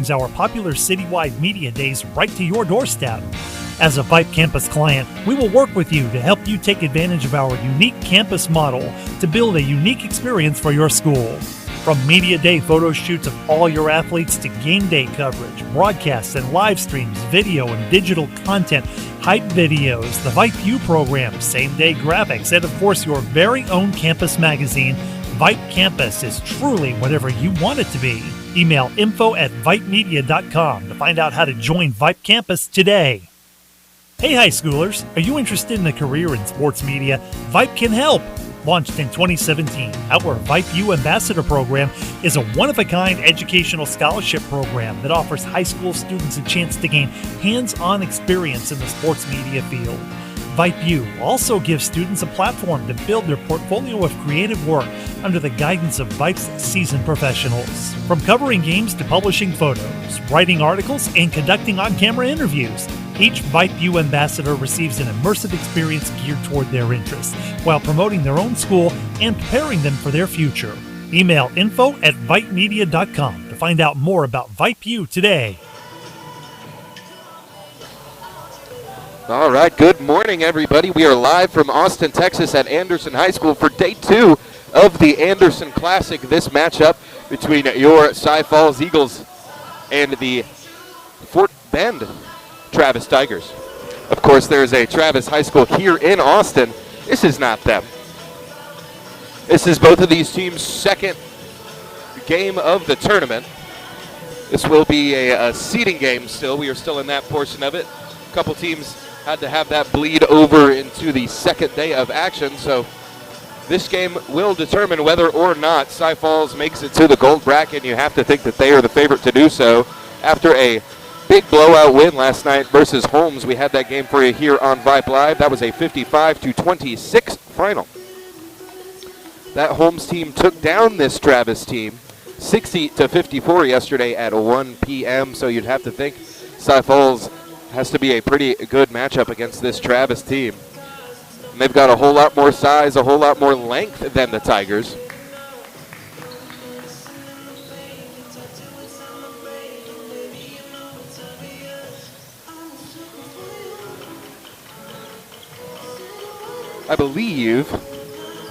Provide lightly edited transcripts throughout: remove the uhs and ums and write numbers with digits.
our popular citywide media days right to your doorstep. As a Vype campus client, we will work with you to help you take advantage of our unique campus model to build a unique experience for your school. From media day photo shoots of all your athletes to game day coverage, broadcasts and live streams, video and digital content, hype videos, the Vype U program, same-day graphics, and of course your very own campus magazine, Vype Campus is truly whatever you want it to be. Email info@vypemedia.com to find out how to join Vype Campus today. Hey high schoolers, are you interested in a career in sports media? Vype can help. Launched in 2017, our Vype U Ambassador Program is a one-of-a-kind educational scholarship program that offers high school students a chance to gain hands-on experience in the sports media field. Vype U also gives students a platform to build their portfolio of creative work under the guidance of Vype's seasoned professionals. From covering games to publishing photos, writing articles, and conducting on-camera interviews, each Vype U ambassador receives an immersive experience geared toward their interests, while promoting their own school and preparing them for their future. Email info@vypemedia.com to find out more about Vype U today. All right, good morning, everybody. We are live from Austin, Texas at Anderson High School for day 2 of the Anderson Classic. This matchup between your Cy Falls Eagles and the Fort Bend Travis Tigers. Of course, there's a Travis High School here in Austin. This is not them. This is both of these teams' second game of the tournament. This will be a seeding game still. We are still in that portion of it. A couple teams had to have that bleed over into the second day of action, so this game will determine whether or not Cy Falls makes it to the gold bracket. You have to think that they are the favorite to do so after a big blowout win last night versus Holmes. We had that game for you here on Vype Live. That was a 55-26 final. That Holmes team took down this Travis team 60-54 yesterday at 1 p.m., so you'd have to think Cy Falls has to be a pretty good matchup against this Travis team. And they've got a whole lot more size, a whole lot more length than the Tigers. I believe,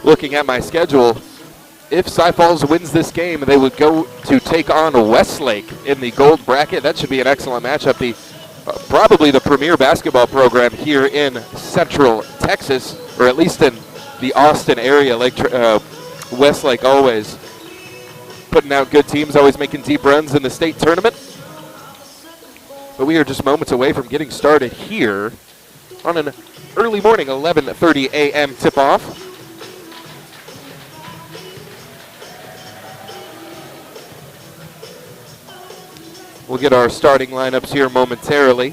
looking at my schedule, if Cy Falls wins this game, they would go to take on Westlake in the gold bracket. That should be an excellent matchup. Probably the premier basketball program here in Central Texas, or at least in the Austin area. Westlake always putting out good teams, always making deep runs in the state tournament. But we are just moments away from getting started here on an early morning 11:30 a.m. tip-off. We'll get our starting lineups here momentarily.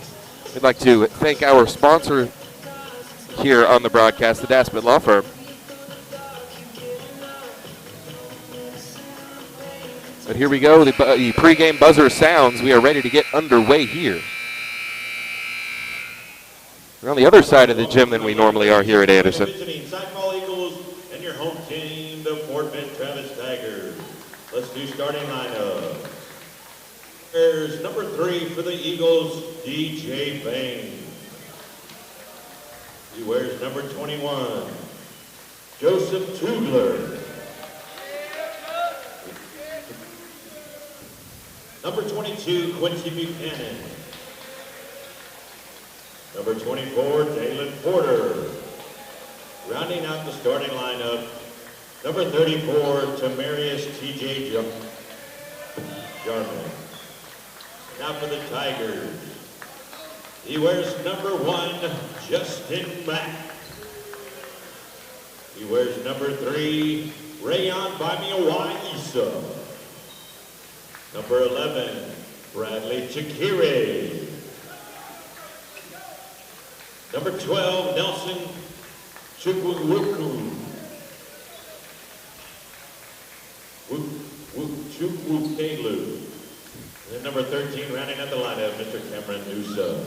We'd like to thank our sponsor here on the broadcast, the Daspit Law Firm. But here we go, the pregame buzzer sounds. We are ready to get underway here. We're on the other side of the gym than we normally are here at Anderson. Cy Falls Eagles and your home team, the Fort Bend Travis Tigers. Let's do starting lineup. There's number 3 for the Eagles, DJ Bain. He wears number 21, Joseph Tugler. Number 22, Quincy Buchanan. Number 24, Dalen Porter. Rounding out the starting lineup, number 34, Tamarius T.J. Jarman. Now for the Tigers. He wears number 1, Justin Mack. He wears number 3, Rayon Bamiawa Issa. Number 11, Bradley Chikire. Number 12, Nelson Chukwuwuku. Chukwukelu. And number 13, rounding out the lineup, Mr. Cameron Noosa.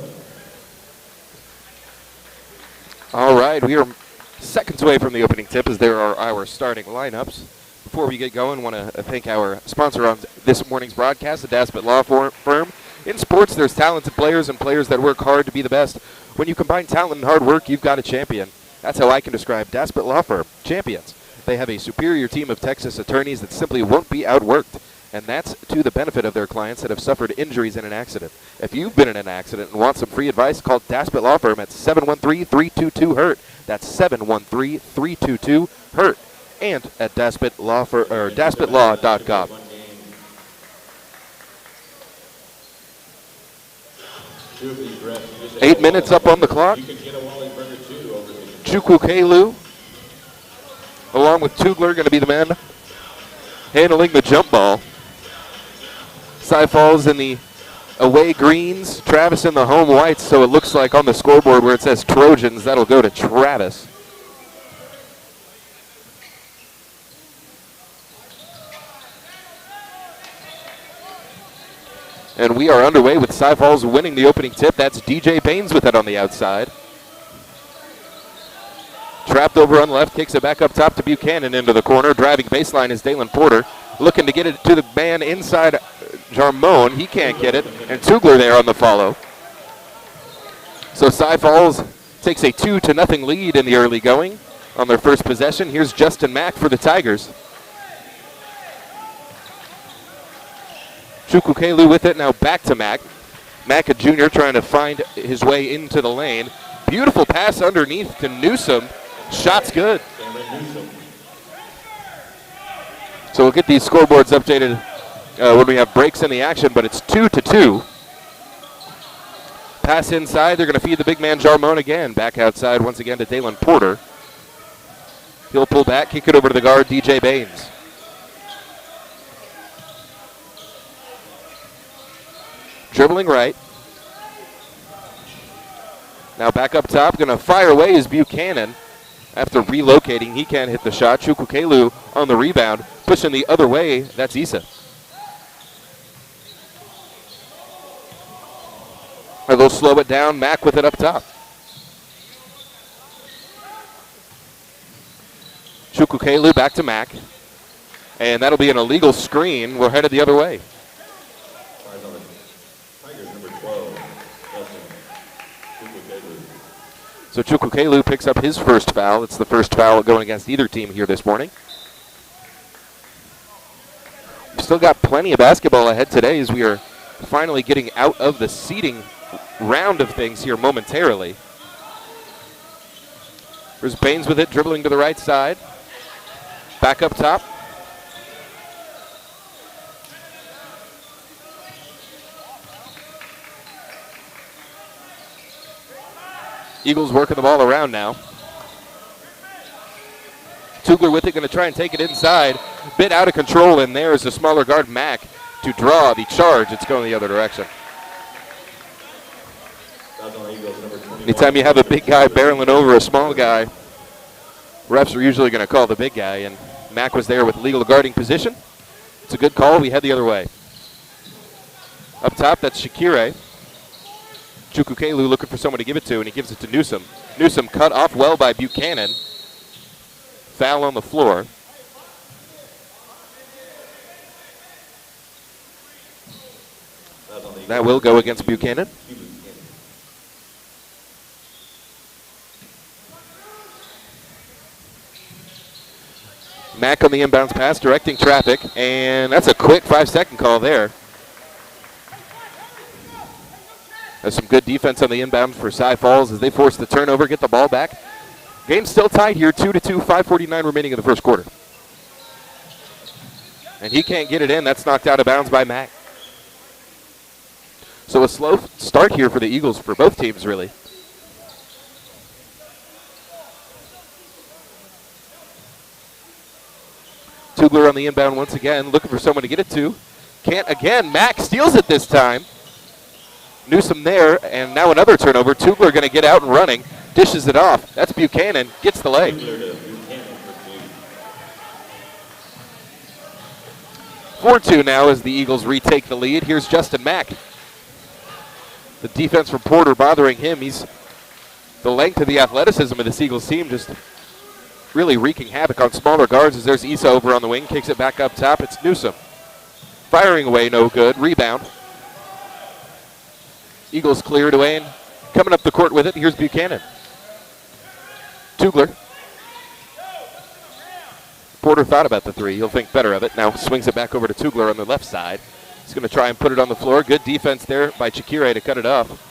All right, we are seconds away from the opening tip as there are our starting lineups. before we get going, want to thank our sponsor on this morning's broadcast, the Daspit Law Firm. In sports, there's talented players and players that work hard to be the best. When you combine talent and hard work, you've got a champion. That's how I can describe Daspit Law Firm, champions. They have a superior team of Texas attorneys that simply won't be outworked, and that's to the benefit of their clients that have suffered injuries in an accident. If you've been in an accident and want some free advice, call Daspit Law Firm at 713-322-HURT. That's 713-322-HURT. And at DaspitLaw.com. 8 minutes up on the clock. Chukwukelu, along with Tugler, going to be the men handling the jump ball. Cy Falls in the away greens, Travis in the home whites, so it looks like on the scoreboard where it says Trojans, that'll go to Travis. And we are underway with Cy Falls winning the opening tip. That's DJ Baines with it on the outside. Trapped over on the left, kicks it back up top to Buchanan into the corner. Driving baseline is Dalen Porter. Looking to get it to the man inside Jarmone. He can't get it. And Tugler there on the follow. So Cy Falls takes a 2-0 lead in the early going on their first possession. Here's Justin Mack for the Tigers. Chukwukelu with it, now back to Mack. Mack, a junior, trying to find his way into the lane. Beautiful pass underneath to Newsom. Shot's good. So we'll get these scoreboards updated when we have breaks in the action, but it's 2-2. Pass inside, they're going to feed the big man Jarmone again. Back outside once again to Dalen Porter. He'll pull back, kick it over to the guard, DJ Baines. Dribbling right. Now back up top, going to fire away is Buchanan. After relocating, he can't hit the shot. Chukwukelu on the rebound, pushing the other way. That's Issa. They'll slow it down. Mack with it up top. Chukwukelu back to Mack. And that'll be an illegal screen. We're headed the other way. So Chukwukelu picks up his first foul. It's the first foul going against either team here this morning. We've still got plenty of basketball ahead today as we are finally getting out of the seeding round of things here momentarily. There's Baines with it, dribbling to the right side. Back up top. Eagles working the ball around now. Tugler with it, going to try and take it inside. Bit out of control, and there's the smaller guard, Mack, to draw the charge. It's going the other direction. Anytime you have a big guy barreling over a small guy, refs are usually going to call the big guy, and Mack was there with legal guarding position. It's a good call. We head the other way. Up top, that's Shakire. Chukwukelu looking for someone to give it to, and he gives it to Newsom. Newsom cut off well by Buchanan. Foul on the floor. That will go against Buchanan. Mack on the inbounds pass, directing traffic, and that's a quick 5-second call there. There's some good defense on the inbound for Cy Falls as they force the turnover, get the ball back. Game's still tied here, 2-2, 5:49 remaining in the first quarter. And he can't get it in. That's knocked out of bounds by Mack. So a slow start here for the Eagles, for both teams, really. Tugler on the inbound once again, looking for someone to get it to. Can't again. Mack steals it this time. Newsom there, and now another turnover. Tugler going to get out and running, dishes it off. That's Buchanan, gets the leg. 4-2 now as the Eagles retake the lead. Here's Justin Mack. The defense from Porter bothering him. He's the length of the athleticism of this Eagles team just really wreaking havoc on smaller guards as there's Issa over on the wing. Kicks it back up top. It's Newsom. Firing away, no good. Rebound. Eagles cleared away and coming up the court with it. Here's Buchanan. Tugler. Porter thought about the three. He'll think better of it. Now swings it back over to Tugler on the left side. He's going to try and put it on the floor. Good defense there by Chikire to cut it off.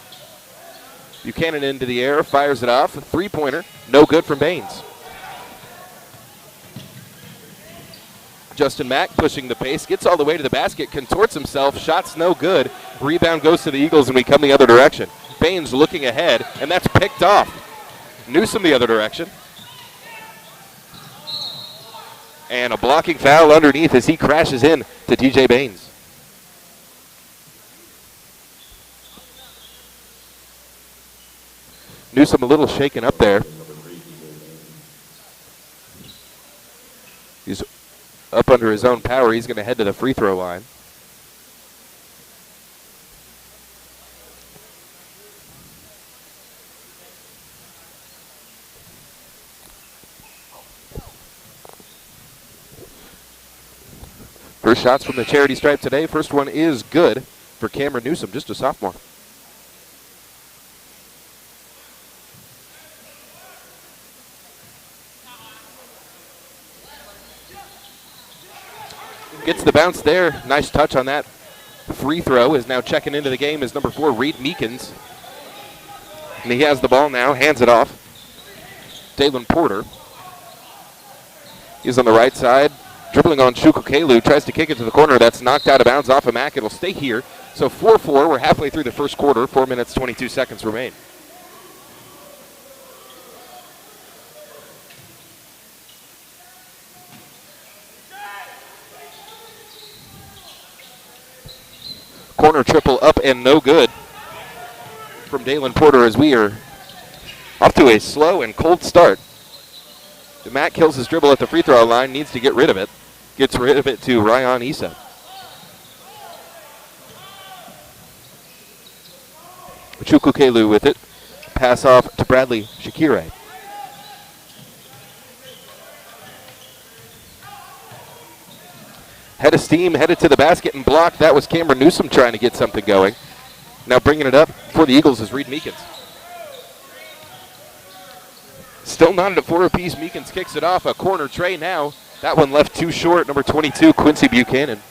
Buchanan into the air, fires it off. Three-pointer, no good from Baines. Justin Mack pushing the pace, gets all the way to the basket, contorts himself, shot's no good. Rebound goes to the Eagles and we come the other direction. Baines looking ahead, and that's picked off. Newsom the other direction. And a blocking foul underneath as he crashes in to DJ Baines. Newsom a little shaken up there. He's up under his own power. He's going to head to the free throw line. First shots from the charity stripe today. First one is good for Cameron Newsom, just a sophomore. Gets the bounce there. Nice touch on that free throw. Is now checking into the game is number 4, Reed Meekins. And he has the ball now, hands it off. Dalen Porter. He's on the right side. Dribbling on Shukukelu, tries to kick it to the corner. That's knocked out of bounds off of Mack. It'll stay here. So 4-4. We're halfway through the first quarter. 4 minutes, 22 seconds remain. Corner triple up and no good from Dalen Porter as we are off to a slow and cold start. Matt kills his dribble at the free throw line, needs to get rid of it. Gets rid of it to Ryan Issa. Chukukelu with it. Pass off to Bradley Shakire. Head of steam, headed to the basket and blocked. That was Cameron Newsom trying to get something going. Now bringing it up for the Eagles is Reed Meekins. Still not at a 4 apiece. Meekins kicks it off. A corner tray now. That one left too short. Number 22, Quincy Buchanan.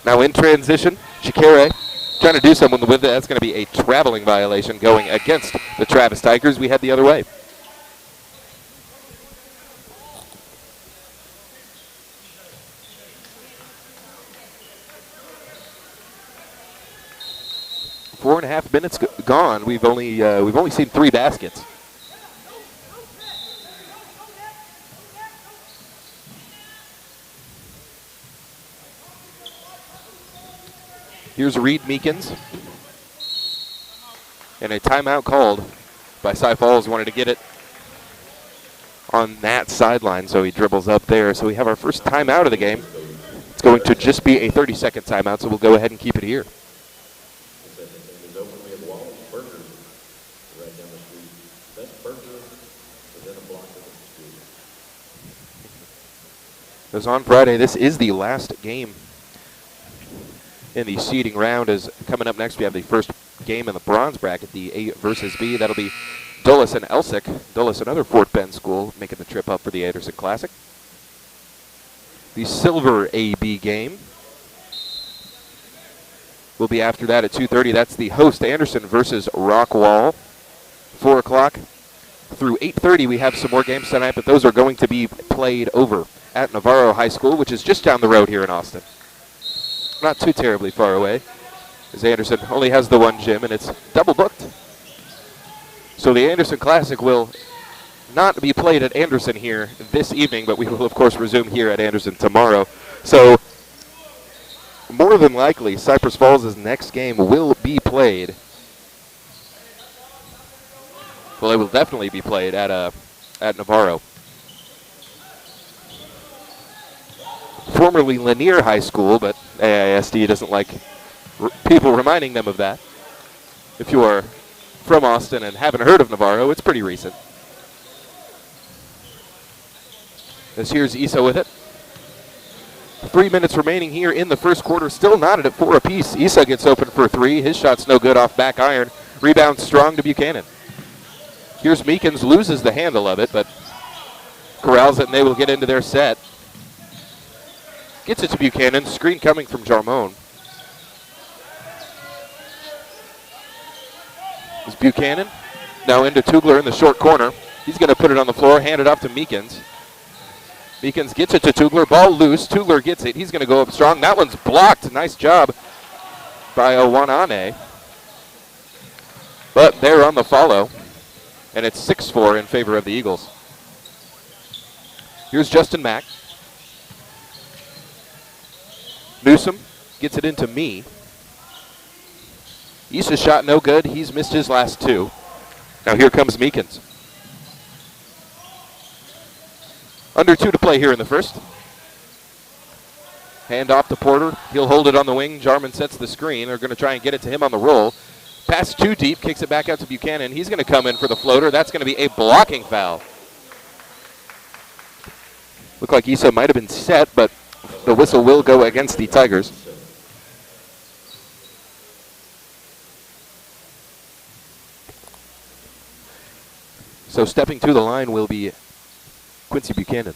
Now in transition, Shakire trying to do something with it. That's going to be a traveling violation going against the Travis Tigers. We head the other way. Four and a half minutes gone. We've only seen 3 baskets. Here's Reed Meekins. And a timeout called by Cy Falls. Wanted to get it on that sideline, so he dribbles up there. So we have our first timeout of the game. It's going to just be a 30-second timeout, so we'll go ahead and keep it here. As on Friday, this is the last game in the seeding round. As coming up next, we have the first game in the bronze bracket, the A versus B. That'll be Dulles and Elsick. Dulles, another Fort Bend school, making the trip up for the Anderson Classic. The silver AB game will be after that at 2:30. That's the host Anderson versus Rockwall. 4 o'clock through 8:30. We have some more games tonight, but those are going to be played over at Navarro High School, which is just down the road here in Austin. Not too terribly far away, as Anderson only has the one gym, and it's double booked. So the Anderson Classic will not be played at Anderson here this evening, but we will, of course, resume here at Anderson tomorrow. So more than likely, Cypress Falls' next game will be played. Well, it will definitely be played at Navarro. Formerly Lanier High School, but AISD doesn't like people reminding them of that. If you are from Austin and haven't heard of Navarro, it's pretty recent. As here's Issa with it. 3 minutes remaining here in the first quarter. Still knotted at 4 apiece. Issa gets open for 3. His shot's no good off back iron. Rebound strong to Buchanan. Here's Meekins, loses the handle of it, but corrals it and they will get into their set. Gets it to Buchanan. Screen coming from Jarmon. Is Buchanan. Now into Tugler in the short corner. He's going to put it on the floor, hand it off to Meekins. Meekins gets it to Tugler. Ball loose. Tugler gets it. He's going to go up strong. That one's blocked. Nice job by Owanane. But they're on the follow. And it's 6-4 in favor of the Eagles. Here's Justin Mack. Newsom gets it into me. Issa's shot no good. He's missed his last 2. Now here comes Meekins. Under 2 to play here in the first. Hand off to Porter. He'll hold it on the wing. Jarman sets the screen. They're going to try and get it to him on the roll. Pass too deep. Kicks it back out to Buchanan. He's going to come in for the floater. That's going to be a blocking foul. Looked like Issa might have been set, but the whistle will go against the Tigers. So stepping to the line will be Quincy Buchanan.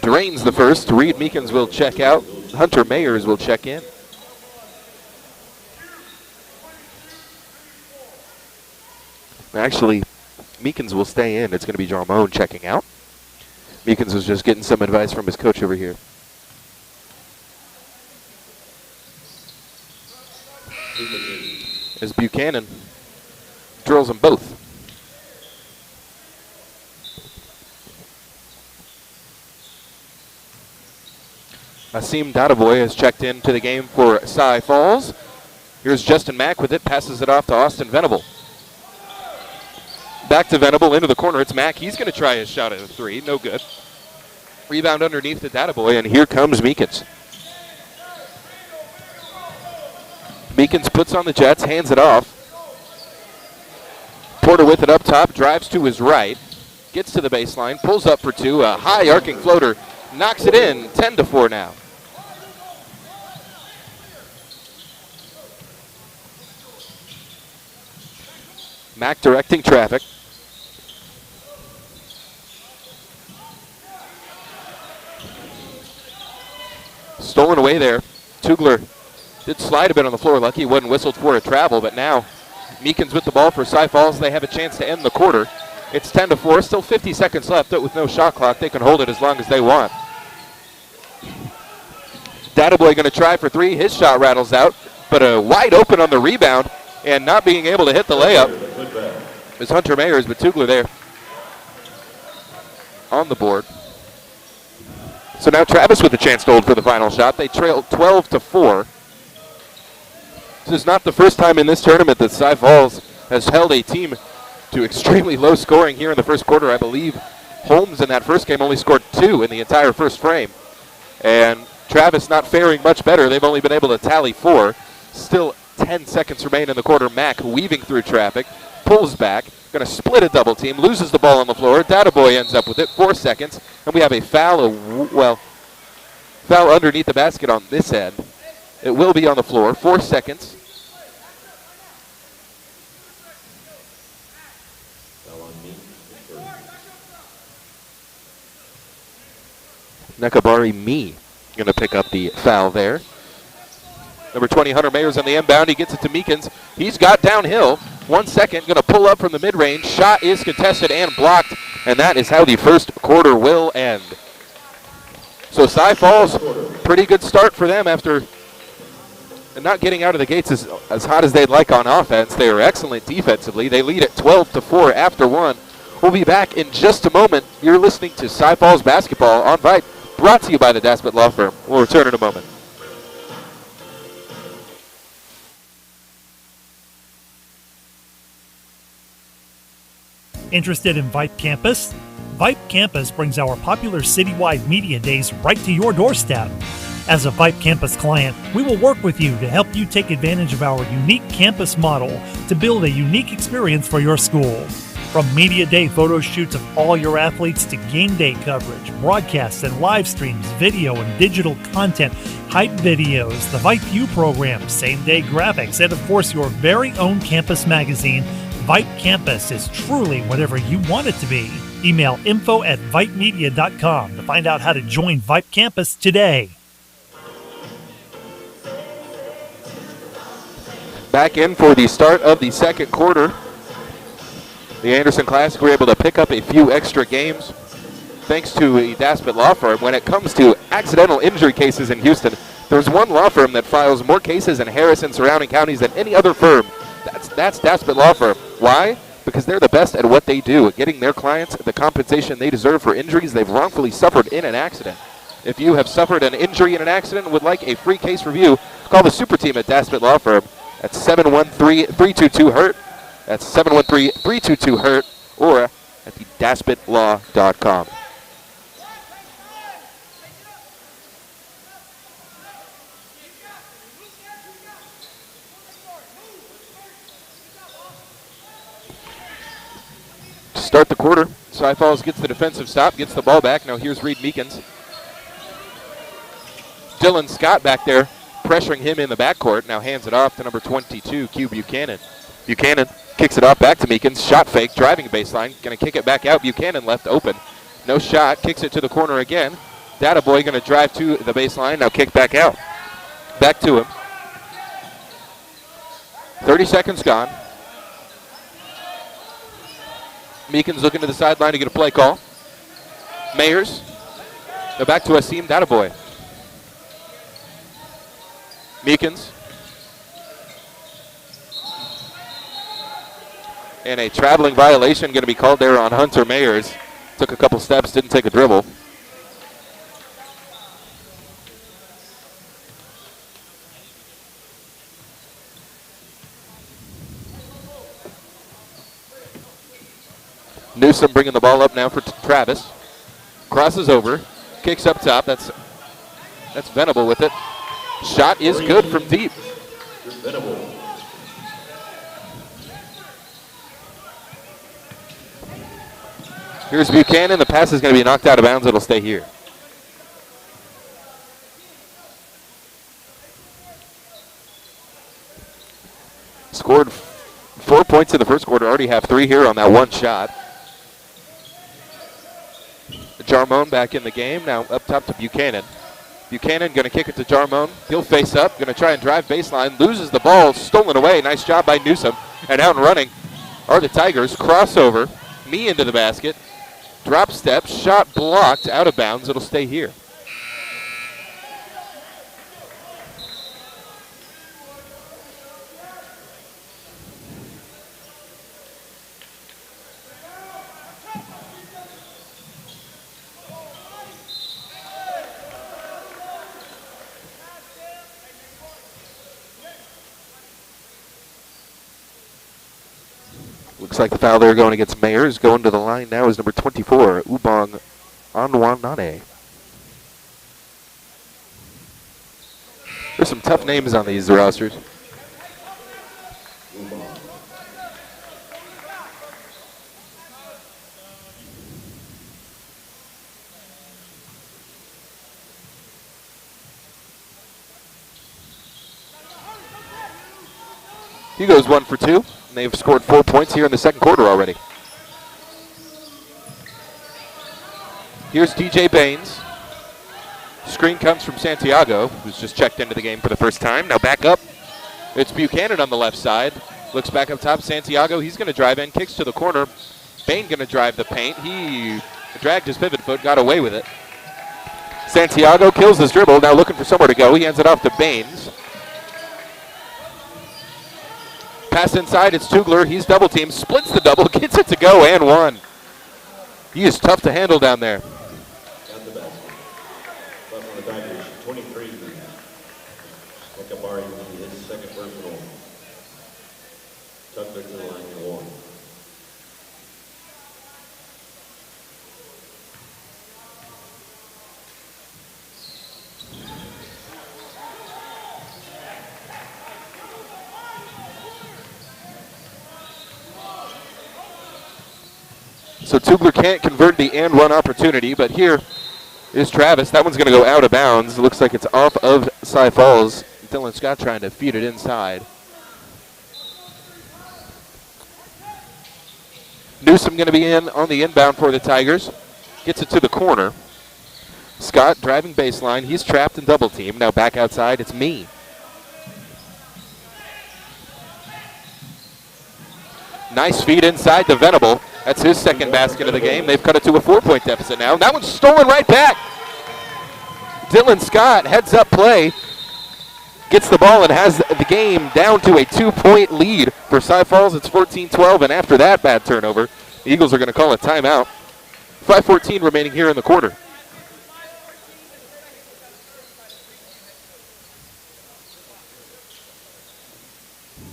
Drains the first. Reed Meekins will check out. Hunter Mayers will check in. Actually, Meekins will stay in. It's going to be Jarmon checking out. Meekins was just getting some advice from his coach over here. As Buchanan drills them both. Asim Dadaboy has checked into the game for Cy Falls. Here's Justin Mack with it, passes it off to Austin Venable. Back to Venable, into the corner, it's Mack. He's going to try his shot at a 3, no good. Rebound underneath the Dadaboy, and here comes Meekins. Meekins puts on the Jets, hands it off. Porter with it up top, drives to his right, gets to the baseline, pulls up for 2, a high arcing floater, knocks it in, 10-4 now. Mack directing traffic. Stolen away there. Tugler did slide a bit on the floor. Lucky he wasn't whistled for a travel, but now Meekins with the ball for Cy Falls. They have a chance to end the quarter. It's 10-4, still 50 seconds left, but with no shot clock, they can hold it as long as they want. Dadaboy going to try for 3. His shot rattles out, but wide open on the rebound, and not being able to hit the layup is Hunter Mayers, but Tugler there on the board. So now Travis with a chance to hold for the final shot. They trail 12-4. This is not the first time in this tournament that Cy Falls has held a team to extremely low scoring here in the first quarter. I believe Holmes in that first game only scored 2 in the entire first frame. And Travis not faring much better. They've only been able to tally 4. Still 10 seconds remain in the quarter. Mack weaving through traffic, pulls back, going to split a double team, loses the ball on the floor. Dadaboy ends up with it, 4 seconds, and we have a foul, foul underneath the basket on this end. It will be on the floor, 4 seconds. Nekabari Me going to pick up the foul there. Number 20, Hunter Mayers on the inbound. He gets it to Meekins. He's got downhill. 1 second. Going to pull up from the mid-range. Shot is contested and blocked. And that is how the first quarter will end. So Cy Falls, pretty good start for them after not getting out of the gates as hot as they'd like on offense. They are excellent defensively. They lead at 12-4 after 1. We'll be back in just a moment. You're listening to Cy Falls Basketball on Vype, brought to you by the Daspit Law Firm. We'll return in a moment. Interested in Vype Campus? Vype Campus brings our popular citywide media days right to your doorstep. As a Vype campus client, we will work with you to help you take advantage of our unique campus model to build a unique experience for your school. From media day photo shoots of all your athletes to game day coverage, broadcasts and live streams, video and digital content, hype videos, the Vype U program, same-day graphics, and of course your very own campus magazine, Vype Campus is truly whatever you want it to be. Email info@vypemedia.com to find out how to join Vype Campus today. Back in for the start of the second quarter. The Anderson Classic were able to pick up a few extra games thanks to a Daspit law firm. When it comes to accidental injury cases in Houston, there's one law firm that files more cases in Harris and surrounding counties than any other firm. That's Daspit Law Firm. Why? Because they're the best at what they do, getting their clients the compensation they deserve for injuries they've wrongfully suffered in an accident. If you have suffered an injury in an accident and would like a free case review, call the super team at Daspit Law Firm at 713-322-HURT. That's 713-322-HURT or at the daspitlaw.com. Start the quarter. Cy Falls gets the defensive stop, gets the ball back. Now here's Reed Meekins. Dylan Scott back there pressuring him in the backcourt. Now hands it off to number 22, Q Buchanan. Buchanan kicks it off back to Meekins. Shot fake, driving baseline. Going to kick it back out. Buchanan left open. No shot. Kicks it to the corner again. Data Boy going to drive to the baseline. Now kick back out. Back to him. 30 seconds gone. Meekins looking to the sideline to get a play call. Mayers. Now back to Asim Databoy. Meekins. And a traveling violation going to be called there on Hunter Mayers. Took a couple steps, didn't take a dribble. Newsom bringing the ball up now for Travis. Crosses over, kicks up top. That's Venable with it. Shot is good from deep. Here's Buchanan. The pass is going to be knocked out of bounds. It'll stay here. Scored 4 points in the first quarter. Already have 3 here on that one shot. Jarmone back in the game. Now up top to Buchanan. Buchanan going to kick it to Jarmone. He'll face up. Going to try and drive baseline. Loses the ball. Stolen away. Nice job by Newsom. And out and running are the Tigers. Crossover. Knee into the basket. Drop step. Shot blocked. Out of bounds. It'll stay here. Looks like the foul there going against Mayers. Going to the line now is number 24, Ubong Anwanane. There's some tough names on these rosters. He goes 1 for 2. They've scored 4 points here in the second quarter already. Here's DJ Baines. Screen comes from Santiago, who's just checked into the game for the first time. Now back up. It's Buchanan on the left side. Looks back up top. Santiago, he's going to drive in. Kicks to the corner. Bain going to drive the paint. He dragged his pivot foot, got away with it. Santiago kills his dribble. Now looking for somewhere to go. He hands it off to Baines. Pass inside, it's Tugler. He's double teamed, splits the double, gets it to go, and one. He is tough to handle down there. At the basket. Plus on the Tigers, 23. Ekabari, his second personal. Tugler to the line in 1. So Tugler can't convert the and one opportunity, but here is Travis. That one's going to go out of bounds. It looks like it's off of Cy Falls. Dylan Scott trying to feed it inside. Newsom going to be in on the inbound for the Tigers. Gets it to the corner. Scott driving baseline. He's trapped and double teamed. Now back outside, it's me. Nice feed inside to Venable. That's his second basket of the game. They've cut it to a 4-point deficit now. That one's stolen right back. Dylan Scott heads up play. Gets the ball and has the game down to a 2-point lead. For Cy Falls, it's 14-12, and after that bad turnover, the Eagles are going to call a timeout. 5:14 remaining here in the quarter.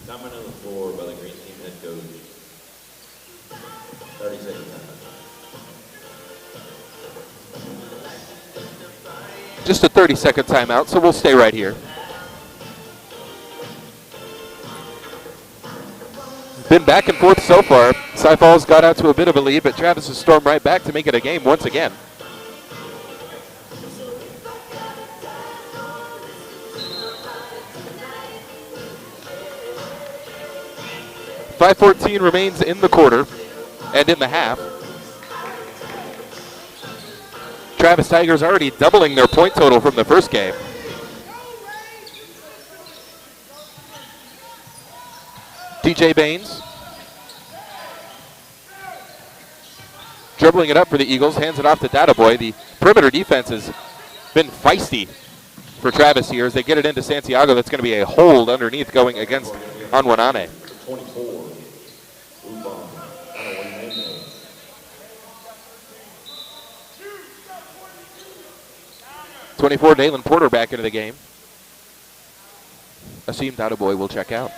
Comment on the floor by the green team head coach. 30 seconds. Just a 30-second timeout, so we'll stay right here. Been back and forth so far. Cy Falls got out to a bit of a lead, but Travis has stormed right back to make it a game once again. .5:14 remains in the quarter and in the half. Travis Tigers already doubling their point total from the first game. DJ Baines dribbling it up for the Eagles, hands it off to Databoy. The perimeter defense has been feisty for Travis here as they get it into Santiago. That's going to be a hold underneath going against Anwanane. 24. 24, Dalen Porter back into the game. Asim Databoy will check out.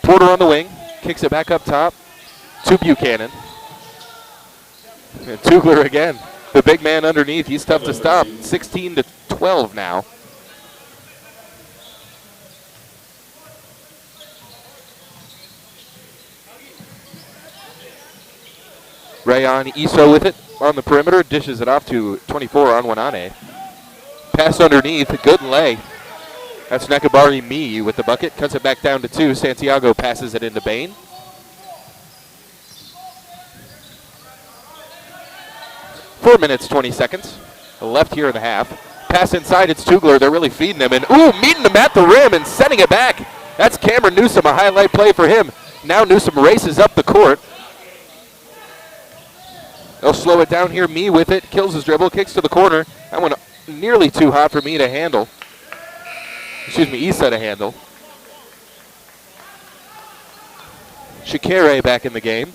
Porter on the wing, kicks it back up top to Buchanan. And Tugler again, the big man underneath. He's tough to stop. 16-12 now. Rayon Iso with it on the perimeter, dishes it off to 24 on Wanane. Pass underneath, good lay. That's Nakabari Me with the bucket, cuts it back down to 2. Santiago passes it into Bain. Four minutes, 20 seconds left here in the half. Pass inside, it's Tugler. They're really feeding him. And meeting him at the rim and sending it back. That's Cameron Newsom, a highlight play for him. Now Newsom races up the court. They'll slow it down here. Me with it, kills his dribble, kicks to the corner. That one nearly too hot for me to handle. Excuse me, Issa to handle. Shakire back in the game.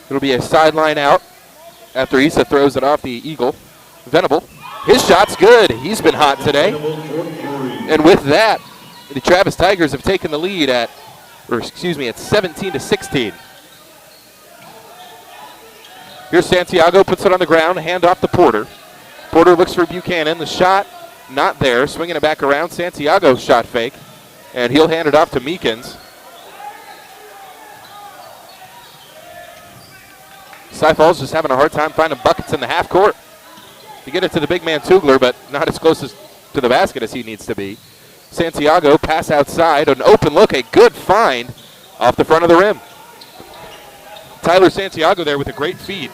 It'll be a sideline out after Issa throws it off the Eagle. Venable. His shot's good. He's been hot today. And with that, the Travis Tigers have taken the lead at 17-16. Here's Santiago, puts it on the ground, hand off to Porter. Porter looks for Buchanan. The shot, not there. Swinging it back around. Santiago shot fake. And he'll hand it off to Meekins. Cy Falls just having a hard time finding buckets in the half court. To get it to the big man Tugler, but not as close to the basket as he needs to be. Santiago, pass outside, an open look, a good find off the front of the rim. Tyler Santiago there with a great feed.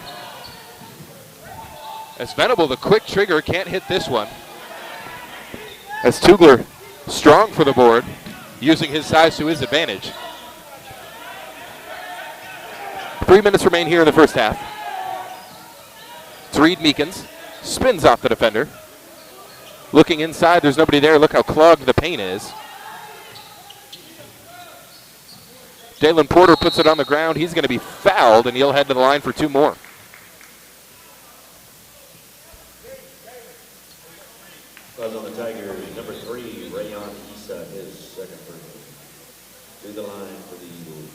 As Venable, the quick trigger, can't hit this one. As Tugler, strong for the board, using his size to his advantage. 3 minutes remain here in the first half. It's Reed Meekins, spins off the defender. Looking inside, there's nobody there. Look how clogged the paint is. Dalen Porter puts it on the ground. He's going to be fouled, and he'll head to the line for 2 more. Fouls on the Tigers, number 3, Rayon Issa, his second personal. To the line for the Eagles.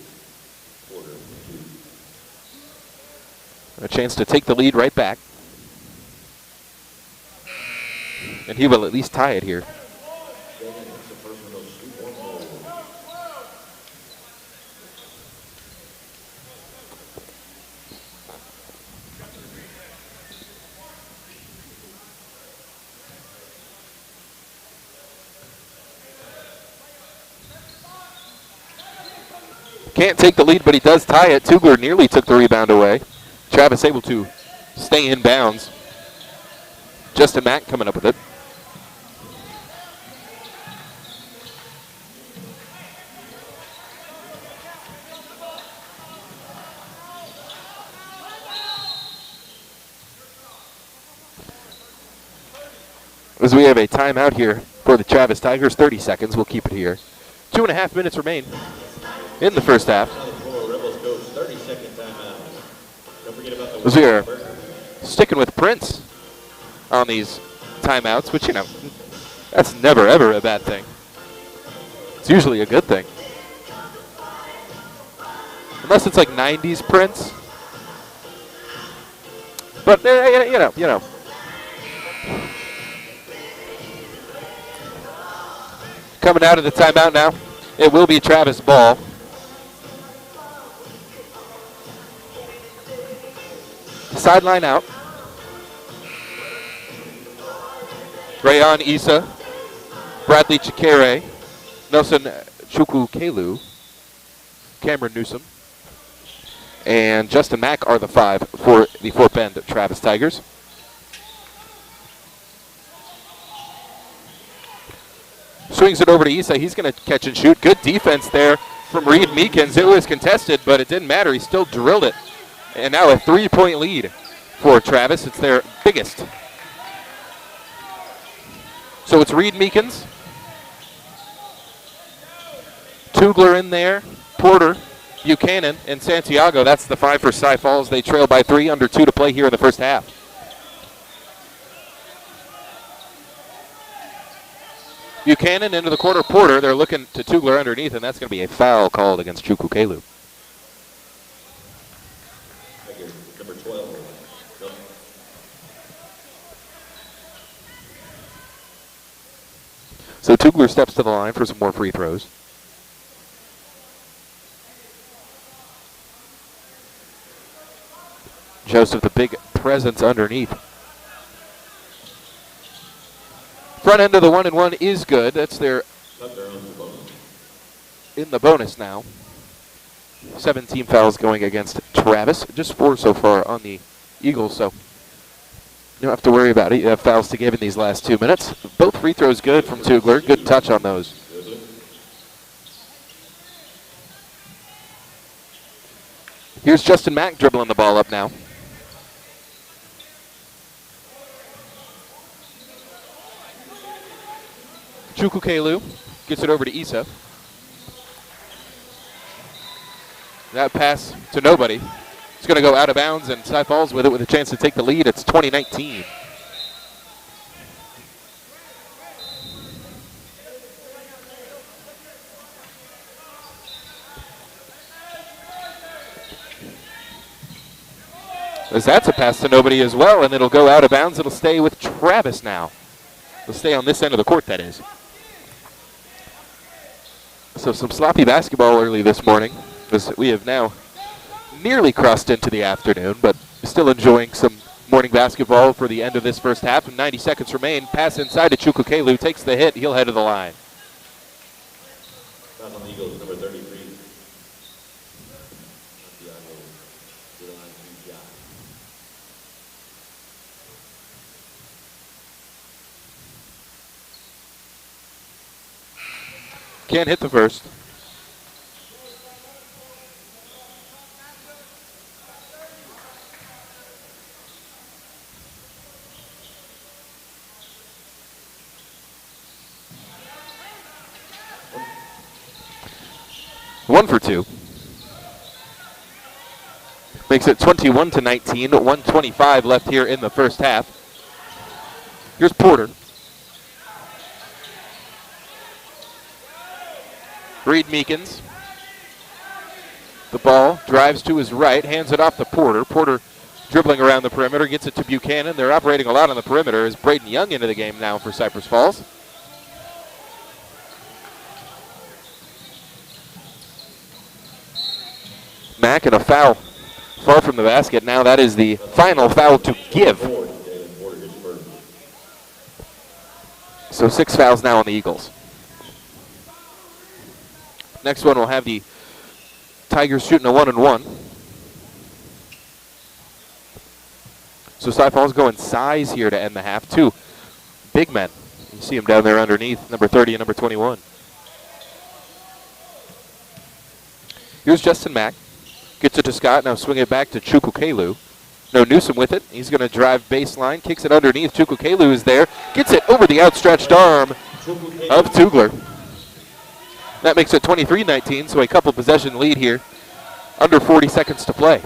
Porter, 2. A chance to take the lead right back. And he will at least tie it here. Can't take the lead, but he does tie it. Tugler nearly took the rebound away. Travis able to stay in bounds. Justin Mack coming up with it. As we have a timeout here for the Travis Tigers, 30 seconds. We'll keep it here. 2.5 minutes remain in the first half. As we are sticking with Prince on these timeouts, which, you know, that's never, ever a bad thing. It's usually a good thing. Unless it's like 90s Prince. But, you know. Coming out of the timeout now, it will be Travis ball. Sideline out. Rayon Issa, Bradley Chikere, Nelson Chukukelu, Cameron Newsom, and Justin Mack are the 5 for the Fort Bend Travis Tigers. Swings it over to Issa. He's going to catch and shoot. Good defense there from Reed Meekins. It was contested, but it didn't matter. He still drilled it. And now a 3-point lead for Travis. It's their biggest. So it's Reed Meekins. Tugler in there. Porter, Buchanan, and Santiago. That's the 5 for Cy Falls. They trail by 3, under 2 to play here in the first half. Buchanan into the corner. Porter, they're looking to Tugler underneath, and that's going to be a foul called against Chukukelu. Number 12. So Tugler steps to the line for some more free throws. Joseph, the big presence underneath. Front end of the 1-and-1 is good. That's their in the bonus now. 17 fouls going against Travis. Just 4 so far on the Eagles, so you don't have to worry about it. You have fouls to give in these last 2 minutes. Both free throws good from Tugler. Good touch on those. Here's Justin Mack dribbling the ball up now. Chukukelu gets it over to Issa. That pass to nobody. It's going to go out of bounds, and Cy Falls with it with a chance to take the lead. It's 20-19. As that's a pass to nobody as well, and it'll go out of bounds. It'll stay with Travis now. It'll stay on this end of the court, that is. So some sloppy basketball early this morning, as we have now nearly crossed into the afternoon, but still enjoying some morning basketball for the end of this first half. And 90 seconds remain. Pass inside to Chukukelu, takes the hit. He'll head to the line. Foul on the Eagles, number 33. Can't hit the first. One for 2. Makes it 21-19. 1:25 left here in the first half. Here's Porter. Reed Meekins. The ball drives to his right, hands it off to Porter. Porter dribbling around the perimeter, gets it to Buchanan. They're operating a lot on the perimeter. Is Braden Young into the game now for Cypress Falls? Mack and a foul far from the basket. Now that is the final foul to give. So 6 fouls now on the Eagles. Next one will have the Tigers shooting a 1-and-1. So Cy Falls going size here to end the half. Two big men. You see him down there underneath, number 30 and number 21. Here's Justin Mack. Gets it to Scott. Now swing it back to Chukukelu. No Newsom with it. He's going to drive baseline. Kicks it underneath. Chukukelu is there. Gets it over the outstretched arm of Tugler. That makes it 23-19, so a couple possession lead here. Under 40 seconds to play.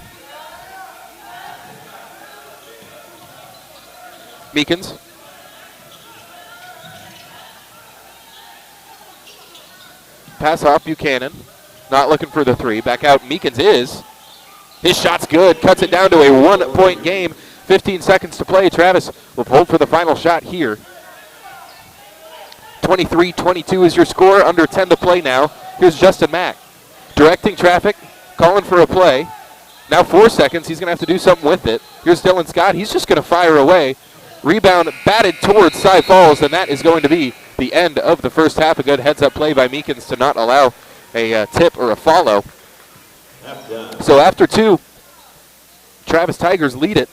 Meekins. Pass off Buchanan. Not looking for the three. Back out Meekins is. His shot's good. Cuts it down to a 1-point game. 15 seconds to play. Travis will hold for the final shot here. 23-22 is your score. Under 10 to play now. Here's Justin Mack. Directing traffic. Calling for a play. Now 4 seconds. He's going to have to do something with it. Here's Dylan Scott. He's just going to fire away. Rebound batted towards Cy Falls, and that is going to be the end of the first half. A good heads-up play by Meekins to not allow a tip or a follow. So after two, Travis Tigers lead it.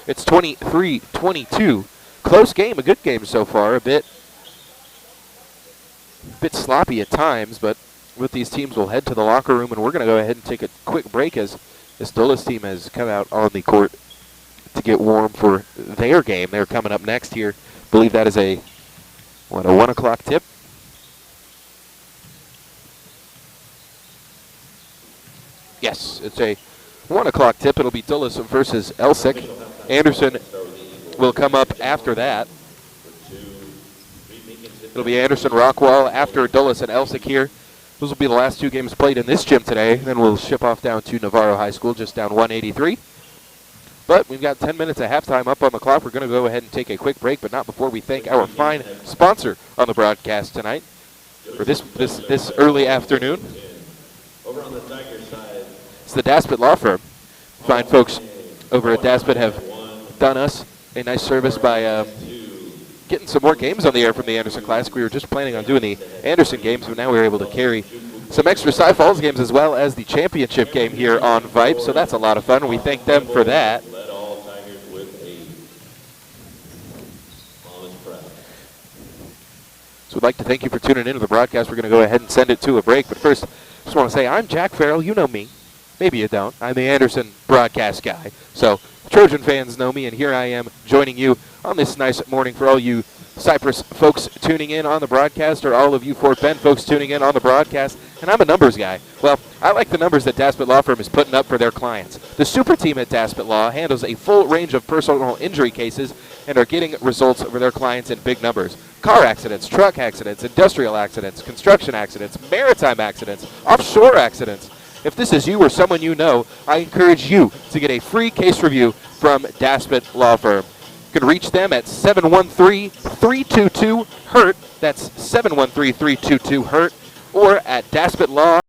It's 23-22. Close game, a good game so far. A bit sloppy at times, but with these teams, we'll head to the locker room, and we're going to go ahead and take a quick break as this Dulles team has come out on the court to get warm for their game. They're coming up next here. I believe that is a 1 o'clock tip. Yes, it's a 1 o'clock tip. It'll be Dulles versus Elsick. Anderson will come up after that. It'll be Anderson Rockwall after Dulles and Elsick here. Those will be the last two games played in this gym today. Then we'll ship off down to Navarro High School, just down 183. But we've got 10 minutes of halftime up on the clock. We're going to go ahead and take a quick break, but not before we thank our fine sponsor on the broadcast tonight for this early afternoon. Over on the Tiger side. It's the Daspit Law Firm. Fine folks over at Daspit have done us a nice service by getting some more games on the air from the Anderson Classic. We were just planning on doing the Anderson games, but now we're able to carry some extra Cy Falls games as well as the championship game here on Vype, so that's a lot of fun. We thank them for that. So we'd like to thank you for tuning into the broadcast. We're going to go ahead and send it to a break, but first, just want to say I'm Jack Farrell. You know me. Maybe you don't. I'm the Anderson broadcast guy. So Trojan fans know me, and here I am joining you on this nice morning for all you Cypress folks tuning in on the broadcast, or all of you Fort Bend folks tuning in on the broadcast. And I'm a numbers guy. Well, I like the numbers that Daspit Law Firm is putting up for their clients. The super team at Daspit Law handles a full range of personal injury cases and are getting results for their clients in big numbers. Car accidents, truck accidents, industrial accidents, construction accidents, maritime accidents, offshore accidents. If this is you or someone you know, I encourage you to get a free case review from Daspit Law Firm. You can reach them at 713-322-HURT. That's 713-322-HURT. Or at Daspit Law.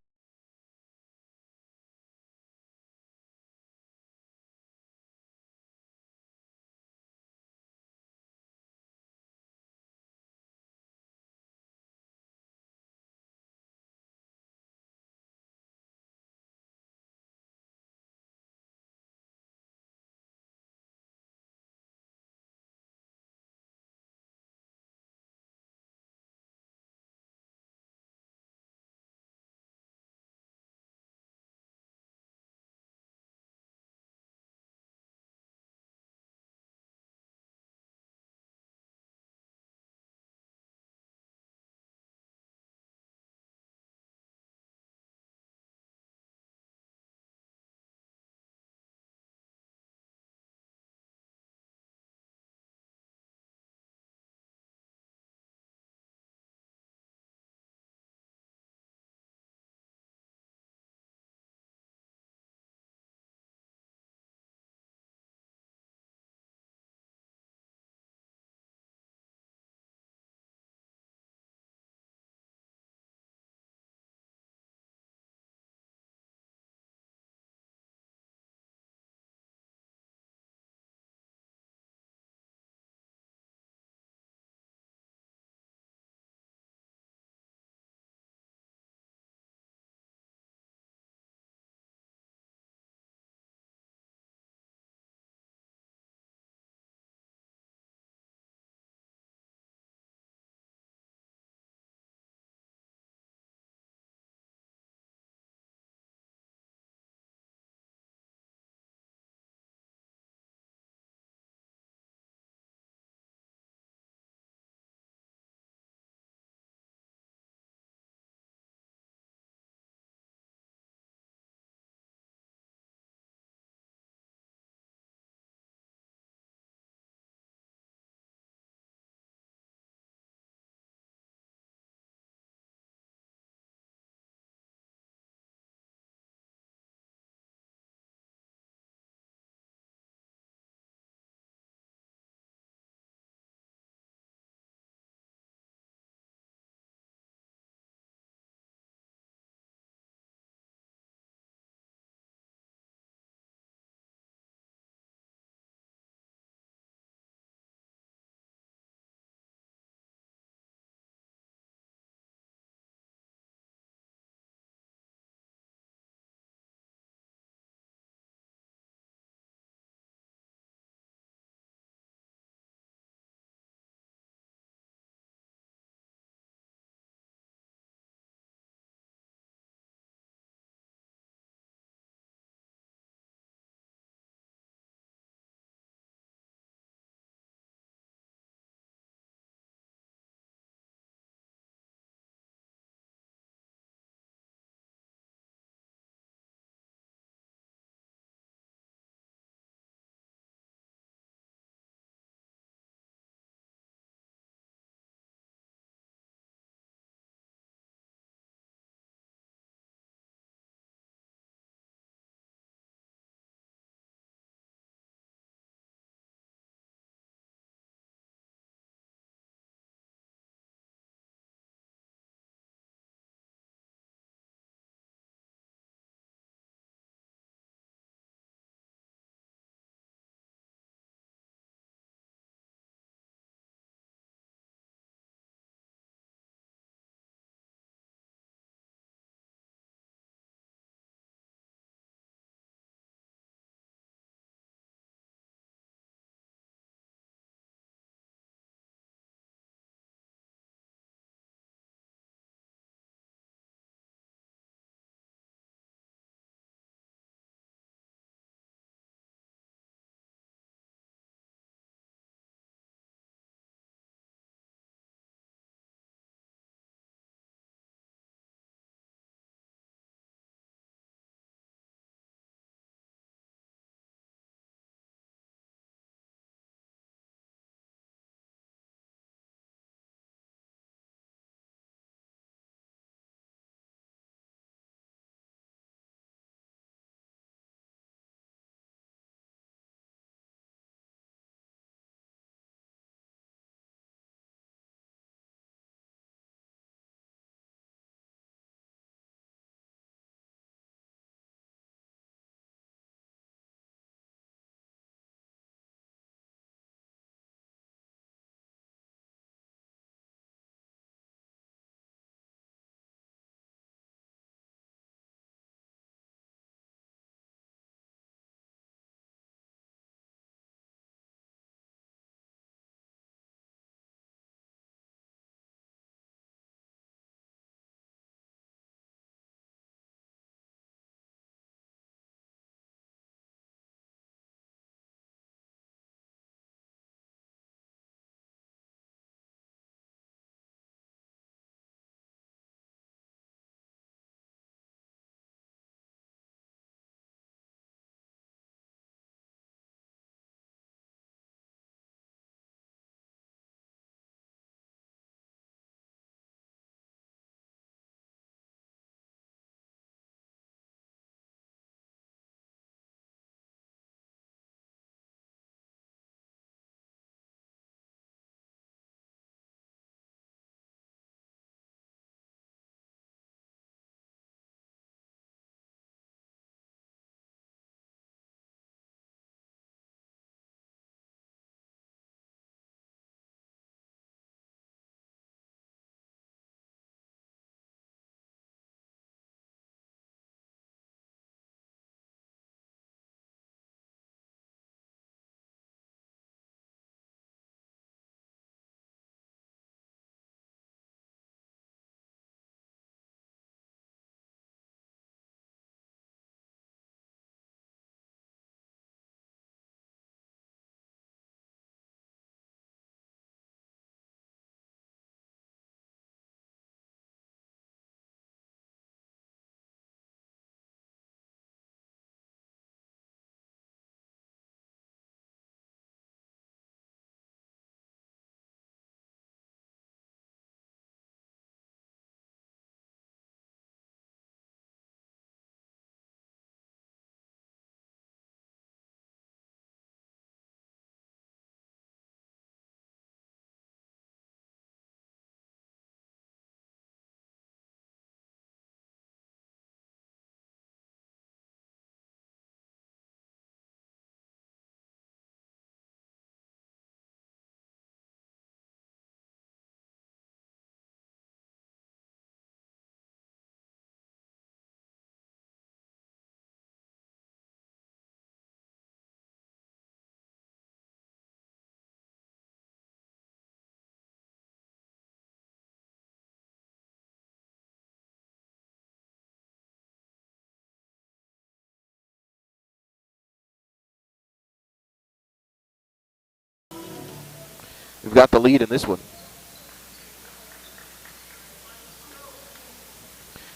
We've got the lead in this one.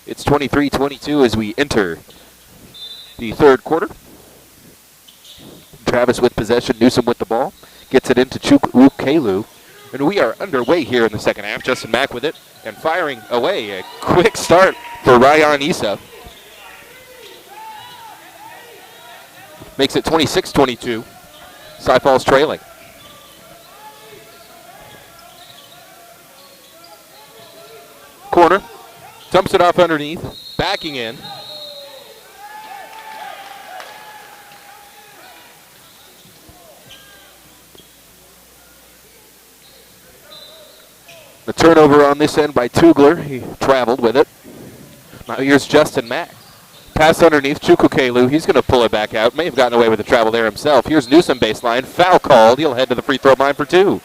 It's 23-22 as we enter the third quarter. Travis with possession, Newsom with the ball. Gets it into Chukwukelu. And we are underway here in the second half. Justin Mack with it and firing away. A quick start for Ryan Issa. Makes it 26-22. Cy Falls trailing. Corner. Dumps it off underneath. Backing in. The turnover on this end by Tugler. He traveled with it. Now here's Justin Mack. Pass underneath Chukwukelu. He's going to pull it back out. May have gotten away with the travel there himself. Here's Newsom baseline. Foul called. He'll head to the free throw line for two.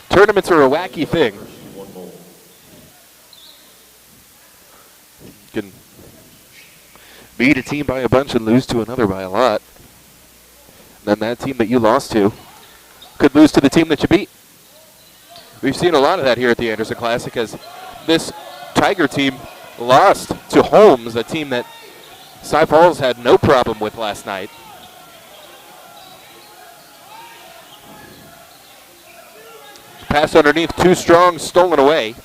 Tournaments are a wacky thing. You can beat a team by a bunch and lose to another by a lot. Then that team that you lost to could lose to the team that you beat. We've seen a lot of that here at the Anderson Classic as this Tiger team lost to Holmes, a team that Cy Falls had no problem with last night. Pass underneath, too strong, stolen away.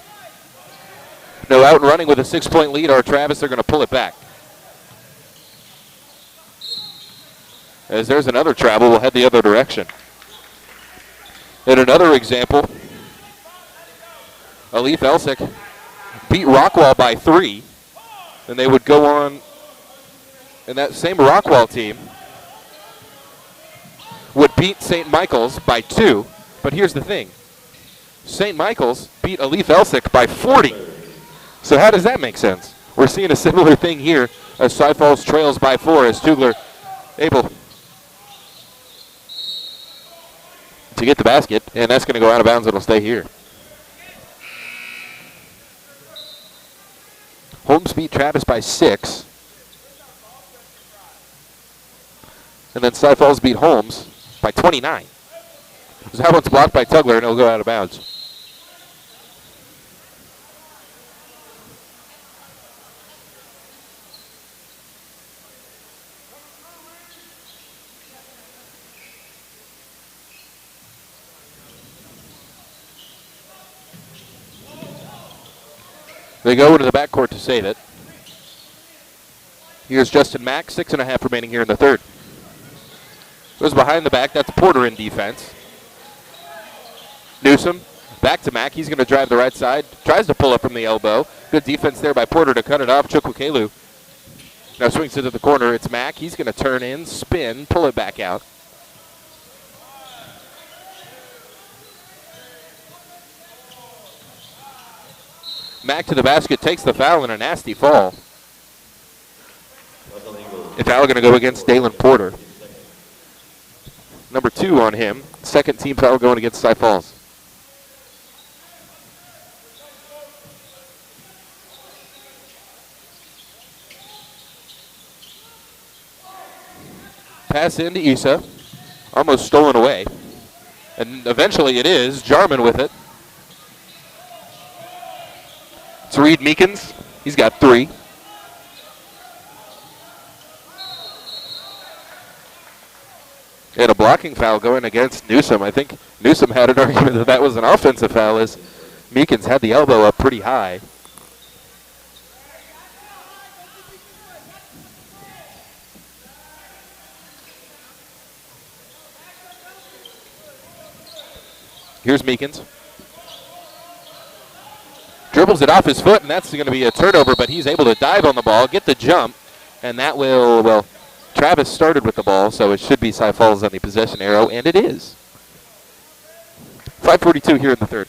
No, out and running with a 6-point lead are Travis. They're going to pull it back. As there's another travel, we'll head the other direction. And another example, Alif Elsick beat Rockwall by 3. And they would go on, and that same Rockwall team would beat St. Michael's by 2. But here's the thing. St. Michael's beat Alif Elsick by 40. So how does that make sense? We're seeing a similar thing here as Cy Falls trails by 4 as Tugler able to get the basket, and that's going to go out of bounds. It'll stay here. Holmes beat Travis by 6. And then Cy Falls beat Holmes by 29. So that one's blocked by Tugler, and it'll go out of bounds. They go into the backcourt to save it. Here's Justin Mack, 6.5 remaining here in the third. Goes behind the back, that's Porter in defense. Newsom, back to Mack, he's going to drive the right side, tries to pull up from the elbow. Good defense there by Porter to cut it off. Chukwukelu now swings it to the corner, it's Mack, he's going to turn in, spin, pull it back out. Mack to the basket, takes the foul, and a nasty fall. A foul going to go against Dalen Porter. Number 2 on him. Second team foul going against Cy Falls. Pass into Issa. Almost stolen away. And eventually it is. Jarman with it. It's Reed Meekins. He's got 3. And a blocking foul going against Newsom. I think Newsom had an argument that that was an offensive foul as Meekins had the elbow up pretty high. Here's Meekins. Dribbles it off his foot, and that's going to be a turnover, but he's able to dive on the ball, get the jump, and that will, well, Travis started with the ball, so it should be Cy Falls on the possession arrow, and it is. 5:42 here in the third.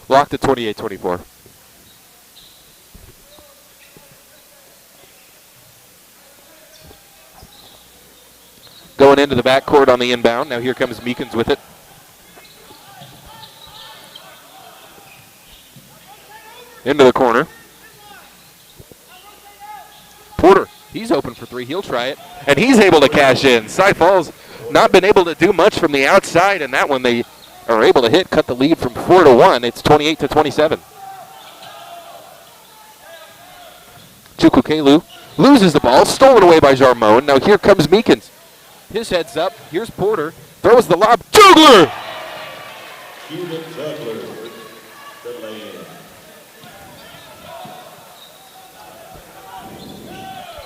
Locked at 28-24. Going into the backcourt on the inbound. Now here comes Meekins with it. He's open for three. He'll try it, and he's able to cash in. Cy Falls not been able to do much from the outside, and that one they are able to hit, cut the lead from 4-1. It's 28-27. Chukukelu loses the ball, stolen away by Jarmon. Now here comes Meekins. His head's up. Here's Porter. Throws the lob. Tugler! Cuban Tugler, the lane.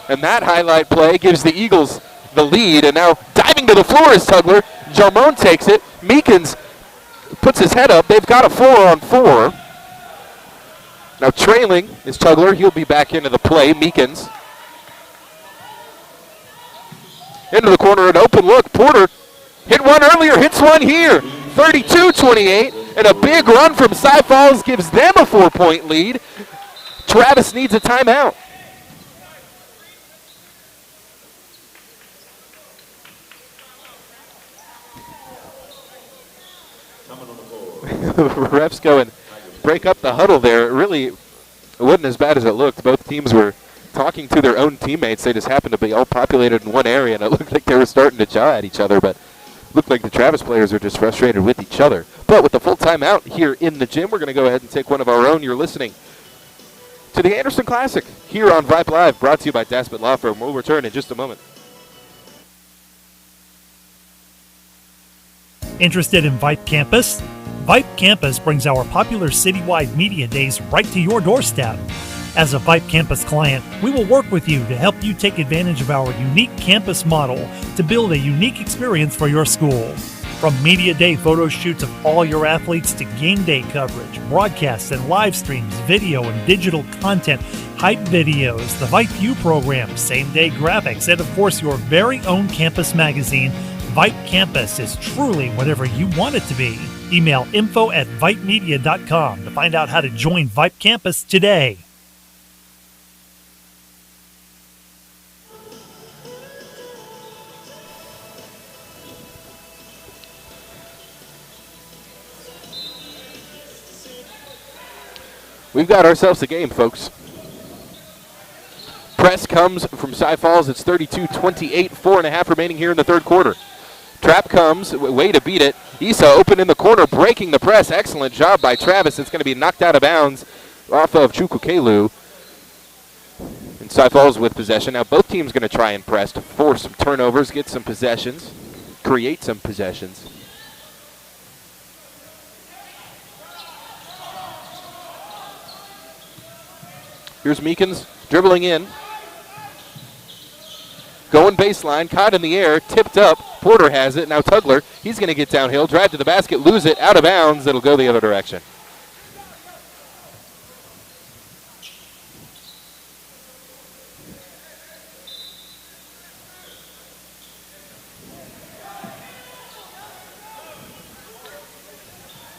And that highlight play gives the Eagles the lead. And now diving to the floor is Tugler. Jarmon takes it. Meekins puts his head up. They've got a 4-on-4. Now trailing is Tugler. He'll be back into the play. Meekins. Into the corner, an open look. Porter hit one earlier, hits one here. 32-28, and a big run from Cy Falls gives them a 4-point lead. Travis needs a timeout. Refs go and break up the huddle there. It really wasn't as bad as it looked. Both teams were talking to their own teammates. They just happened to be all populated in one area, and it looked like they were starting to jaw at each other, but looked like the Travis players are just frustrated with each other. But with the full timeout here in the gym, we're going to go ahead and take one of our own. You're listening to the Anderson Classic here on Vype Live, brought to you by Daspit Law Firm. We'll return in just a moment. Interested in Vype Campus? Vype Campus brings our popular citywide media days right to your doorstep. As a Vype Campus client, we will work with you to help you take advantage of our unique campus model to build a unique experience for your school. From media day photo shoots of all your athletes to game day coverage, broadcasts and live streams, video and digital content, hype videos, the Vype U program, same-day graphics, and of course your very own campus magazine, Vype Campus is truly whatever you want it to be. Email info@vypemedia.com to find out how to join Vype Campus today. We've got ourselves a game, folks. Press comes from Cy Falls. It's 32-28, 4.5 remaining here in the third quarter. Trap comes, way to beat it. Issa open in the corner, breaking the press. Excellent job by Travis. It's going to be knocked out of bounds off of Chukukelu. And Cy Falls with possession. Now both teams going to try and press to force some turnovers, get some possessions, create some possessions. Here's Meekins dribbling in. Going baseline, caught in the air, tipped up. Porter has it. Now Tugler, he's going to get downhill, drive to the basket, lose it, out of bounds. It'll go the other direction.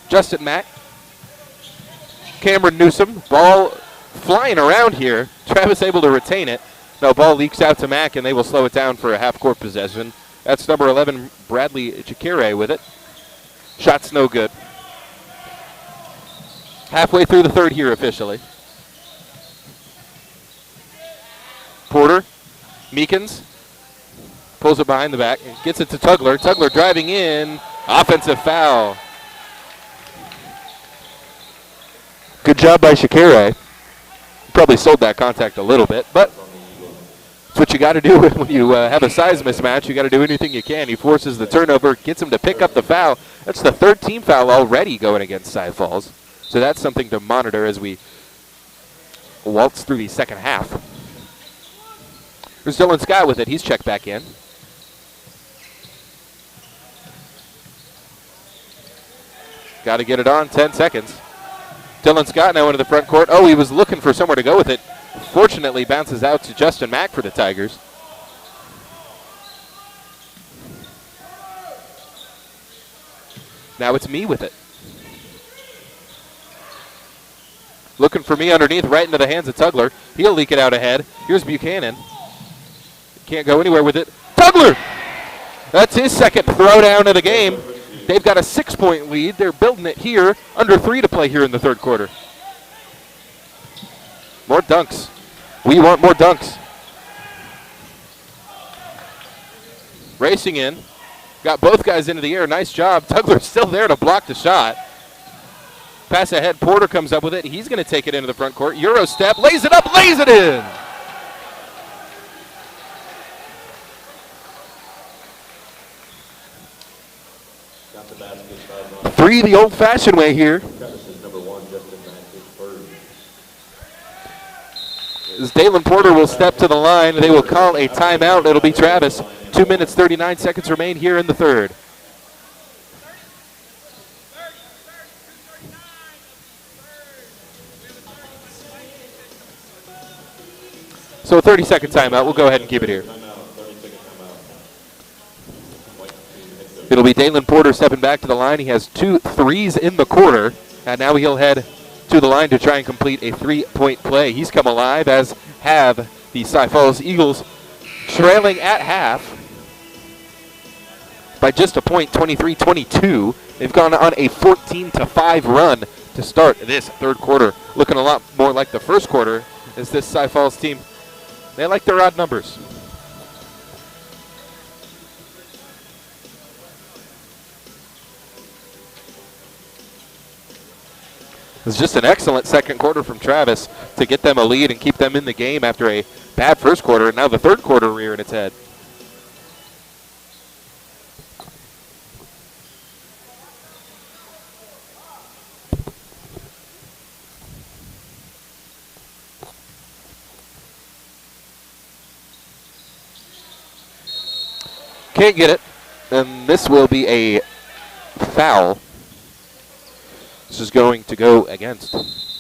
Justin Mack. Cameron Newsom, ball flying around here. Travis able to retain it. No, ball leaks out to Mack, and they will slow it down for a half-court possession. That's number 11, Bradley Chikere with it. Shot's no good. Halfway through the third here officially. Porter, Meekins, pulls it behind the back, and gets it to Tugler. Tugler driving in, offensive foul. Good job by Chikere. Probably sold that contact a little bit, but that's what you got to do when you have a size mismatch. You got to do anything you can. He forces the turnover, gets him to pick up the foul. That's the third team foul already going against Cy Falls. So that's something to monitor as we waltz through the second half. There's Dylan Scott with it. He's checked back in. Got to get it on. 10 seconds. Dylan Scott now into the front court. Oh, he was looking for somewhere to go with it. Fortunately, bounces out to Justin Mack for the Tigers. Now it's me with it. Looking for me underneath, right into the hands of Tugler. He'll leak it out ahead. Here's Buchanan. Can't go anywhere with it. Tugler! That's his second throwdown of the game. They've got a 6-point lead. They're building it here. Under 3 to play here in the third quarter. More dunks. We want more dunks. Racing in. Got both guys into the air. Nice job. Tugler's still there to block the shot. Pass ahead. Porter comes up with it. He's going to take it into the front court. Euro step. Lays it up. Lays it in. Got the basket by Three the old-fashioned way here. Travis's number 1, Justin Mack, his first. As Dalen Porter will step to the line, they will call a timeout. It'll be Travis. 2 minutes, 39 seconds remain here in the third. So a 30-second timeout. We'll go ahead and keep it here. It'll be Dalen Porter stepping back to the line. He has 2 threes in the quarter, and now he'll head to the line to try and complete a 3-point play. He's come alive, as have the Cy Falls Eagles, trailing at half by just a point, 23-22. They've gone on a 14-5 run to start this third quarter. Looking a lot more like the first quarter as this Cy Falls team, they like their odd numbers. It's just an excellent second quarter from Travis to get them a lead and keep them in the game after a bad first quarter, and now the third quarter rearing its head. Can't get it, and this will be a foul. This is going to go against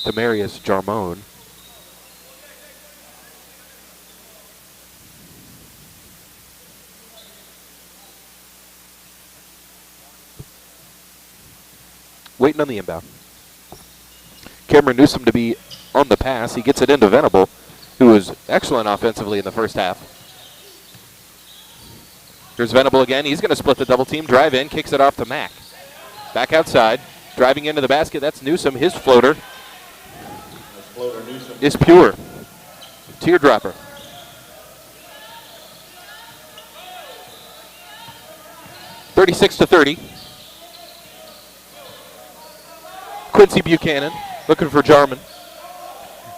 Demarius Jarmone. Waiting on the inbound. Cameron Newsom to be on the pass. He gets it into Venable, who was excellent offensively in the first half. Here's Venable again. He's going to split the double team, drive in, kicks it off to Mack. Back outside. Driving into the basket, that's Newsom. His floater is pure. Teardropper. (36-30). Quincy Buchanan looking for Jarman.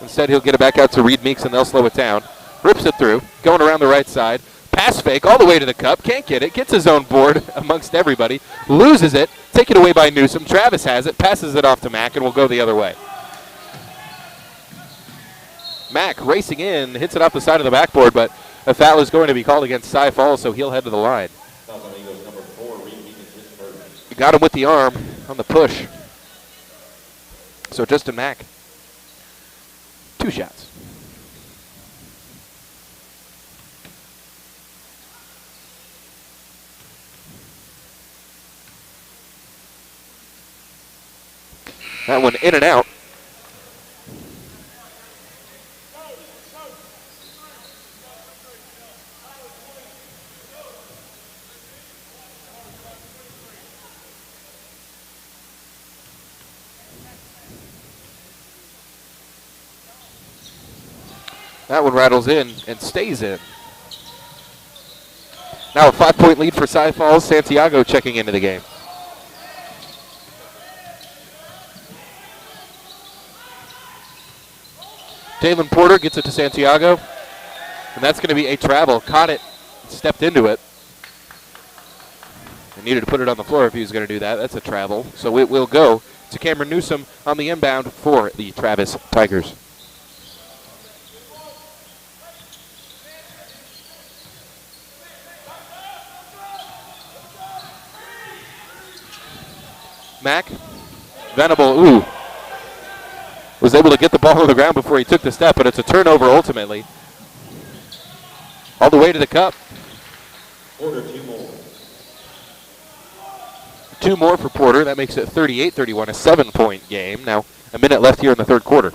Instead, he'll get it back out to Reed Meeks, and they'll slow it down. Rips it through, going around the right side. Pass fake all the way to the cup. Can't get it. Gets his own board amongst everybody. Loses it. Taken away by Newsom. Travis has it. Passes it off to Mack, and will go the other way. Mack racing in. Hits it off the side of the backboard, but a foul is going to be called against Cy Falls, so he'll head to the line. Got him with the arm on the push. So Justin Mack. 2 shots. That one in and out. That one rattles in and stays in. Now a 5-point lead for Cy Falls. Santiago checking into the game. Dalen Porter gets it to Santiago, and that's going to be a travel. Caught it, stepped into it. And needed to put it on the floor if he was going to do that. That's a travel. So it will go to Cameron Newsom on the inbound for the Travis Tigers. Mack, Venable, ooh. Was able to get the ball on the ground before he took the step, but it's a turnover ultimately. All the way to the cup. Porter, 2 more. 2 more for Porter. That makes it 38-31, a 7-point game. Now, a minute left here in the third quarter.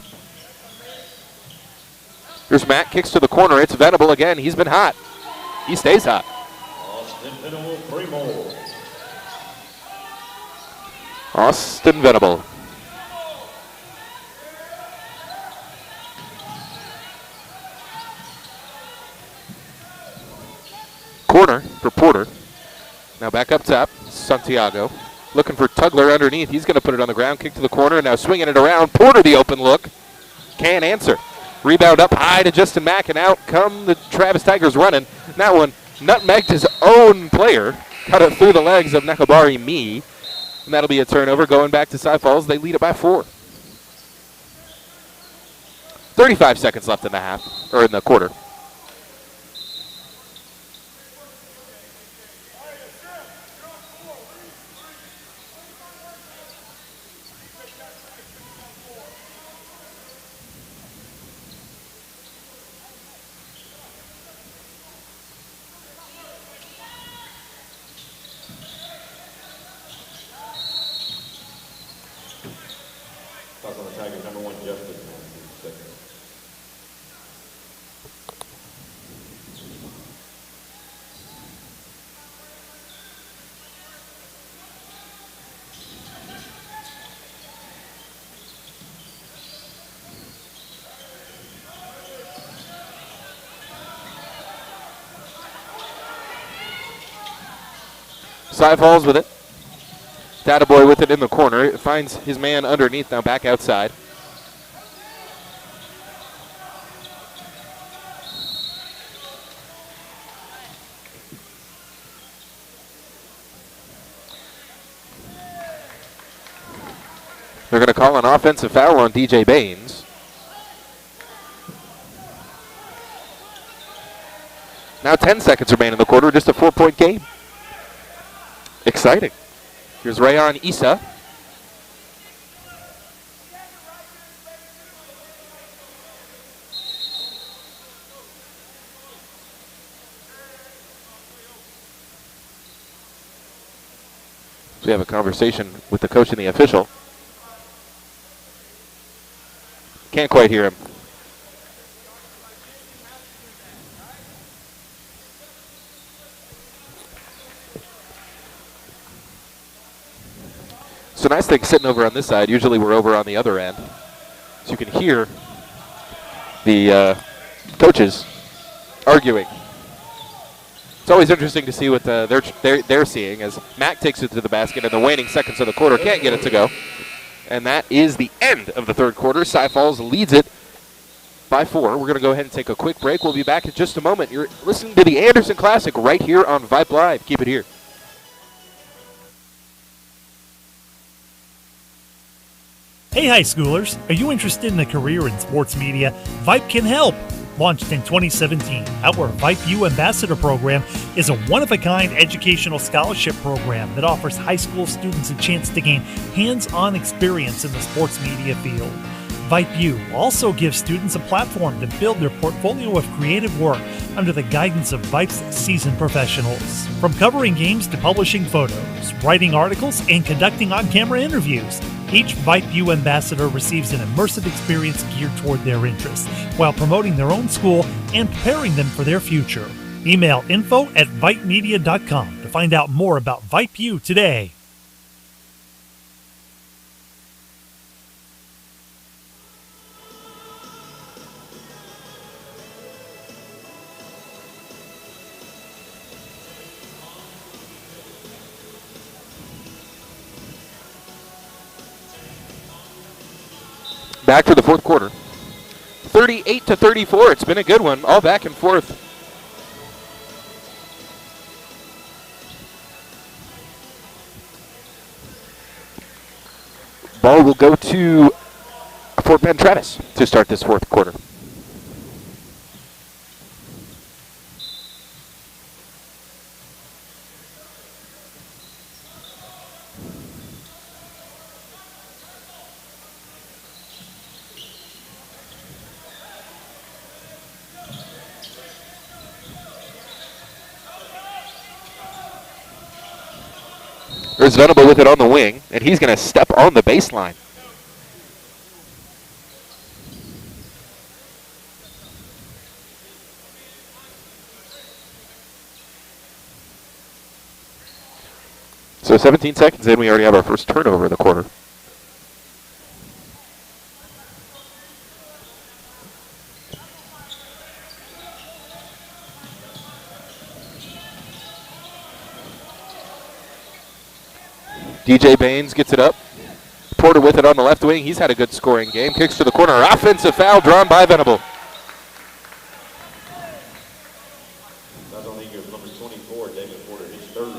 Here's Mack, kicks to the corner. It's Venable again. He's been hot. He stays hot. Austin Venable, 3 more. Austin Venable. Corner for Porter. Now back up top, Santiago. Looking for Tugler underneath. He's going to put it on the ground, kick to the corner, now swinging it around. Porter the open look. Can't answer. Rebound up high to Justin Mack, and out come the Travis Tigers running. That one nutmegged his own player. Cut it through the legs of Nekabari Me. And that'll be a turnover going back to Cy Falls. They lead it by 4. 35 seconds left in the half, or in the quarter. Talk on the Tigers, number 1, Justin. Second. Cy Falls with it. Data Boy with it in the corner. It finds his man underneath, now back outside. They're going to call an offensive foul on DJ Baines. Now 10 seconds remain in the quarter, just a 4-point game. Exciting. Here's Rayon Issa. We have a conversation with the coach and the official. Can't quite hear him. So nice thing sitting over on this side. Usually we're over on the other end. So you can hear the coaches arguing. It's always interesting to see what they're seeing as Mack takes it to the basket in the waning seconds of the quarter. Can't get it to go. And that is the end of the third quarter. Cy Falls leads it by 4. We're going to go ahead and take a quick break. We'll be back in just a moment. You're listening to the Anderson Classic right here on Vype Live. Keep it here. Hey high schoolers, are you interested in a career in sports media? Vype can help. Launched in 2017, our Vype U Ambassador Program is a one-of-a-kind educational scholarship program that offers high school students a chance to gain hands-on experience in the sports media field. Vype U also gives students a platform to build their portfolio of creative work under the guidance of Vype's seasoned professionals. From covering games to publishing photos, writing articles, and conducting on-camera interviews, each Vype U ambassador receives an immersive experience geared toward their interests, while promoting their own school and preparing them for their future. Email info@vypemedia.com to find out more about Vype U today. Back to the fourth quarter. 38-34. It's been a good one, all back and forth. Ball will go to Fort Bend Travis to start this fourth quarter. There's Venable with it on the wing, and he's going to step on the baseline. So 17 seconds in, we already have our first turnover in the quarter. DJ Baines gets it up. Porter with it on the left wing. He's had a good scoring game. Kicks to the corner. Offensive foul drawn by Venable. That's on Eagles number 24, David Porter, his third.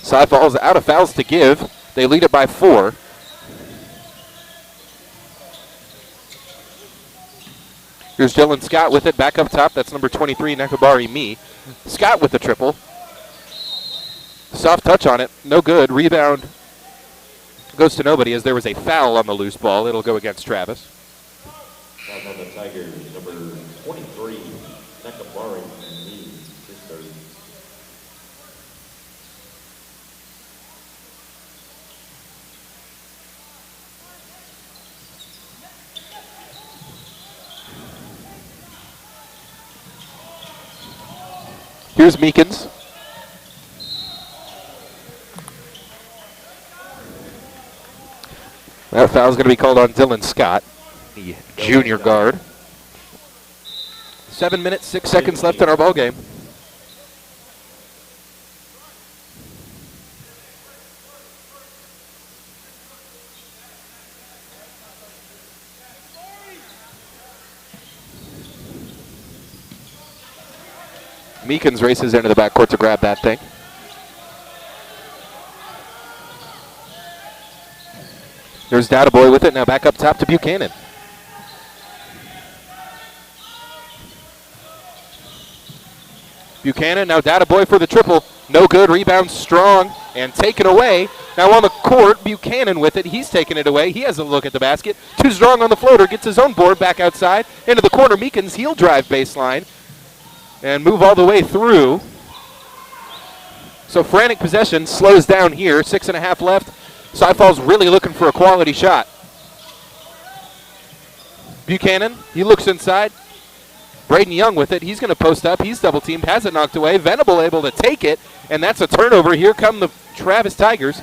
Cy Falls out of fouls to give. They lead it by 4. Here's Dylan Scott with it back up top. That's number 23, Nekabari Me. Scott with the triple. Soft touch on it. No good. Rebound goes to nobody as there was a foul on the loose ball. It'll go against Travis. Foul on the Tigers, number 23, Nekabari Me, his third. Here's Meekins. That foul's going to be called on Dylan Scott, the junior guard. 7 minutes, 6 seconds left in our ball game. Meekins races into the backcourt to grab that thing. There's Databoy with it. Now back up top to Buchanan. Buchanan, now Databoy for the triple. No good. Rebound strong and taken away. Now on the court, Buchanan with it. He's taking it away. He has a look at the basket. Too strong on the floater. Gets his own board back outside. Into the corner. Meekins, he'll drive baseline and move all the way through. So frantic possession slows down here. 6.5 left. Cy Falls really looking for a quality shot. Buchanan, he looks inside. Braden Young with it. He's going to post up. He's double teamed. Has it knocked away. Venable able to take it. And that's a turnover. Here come the Travis Tigers.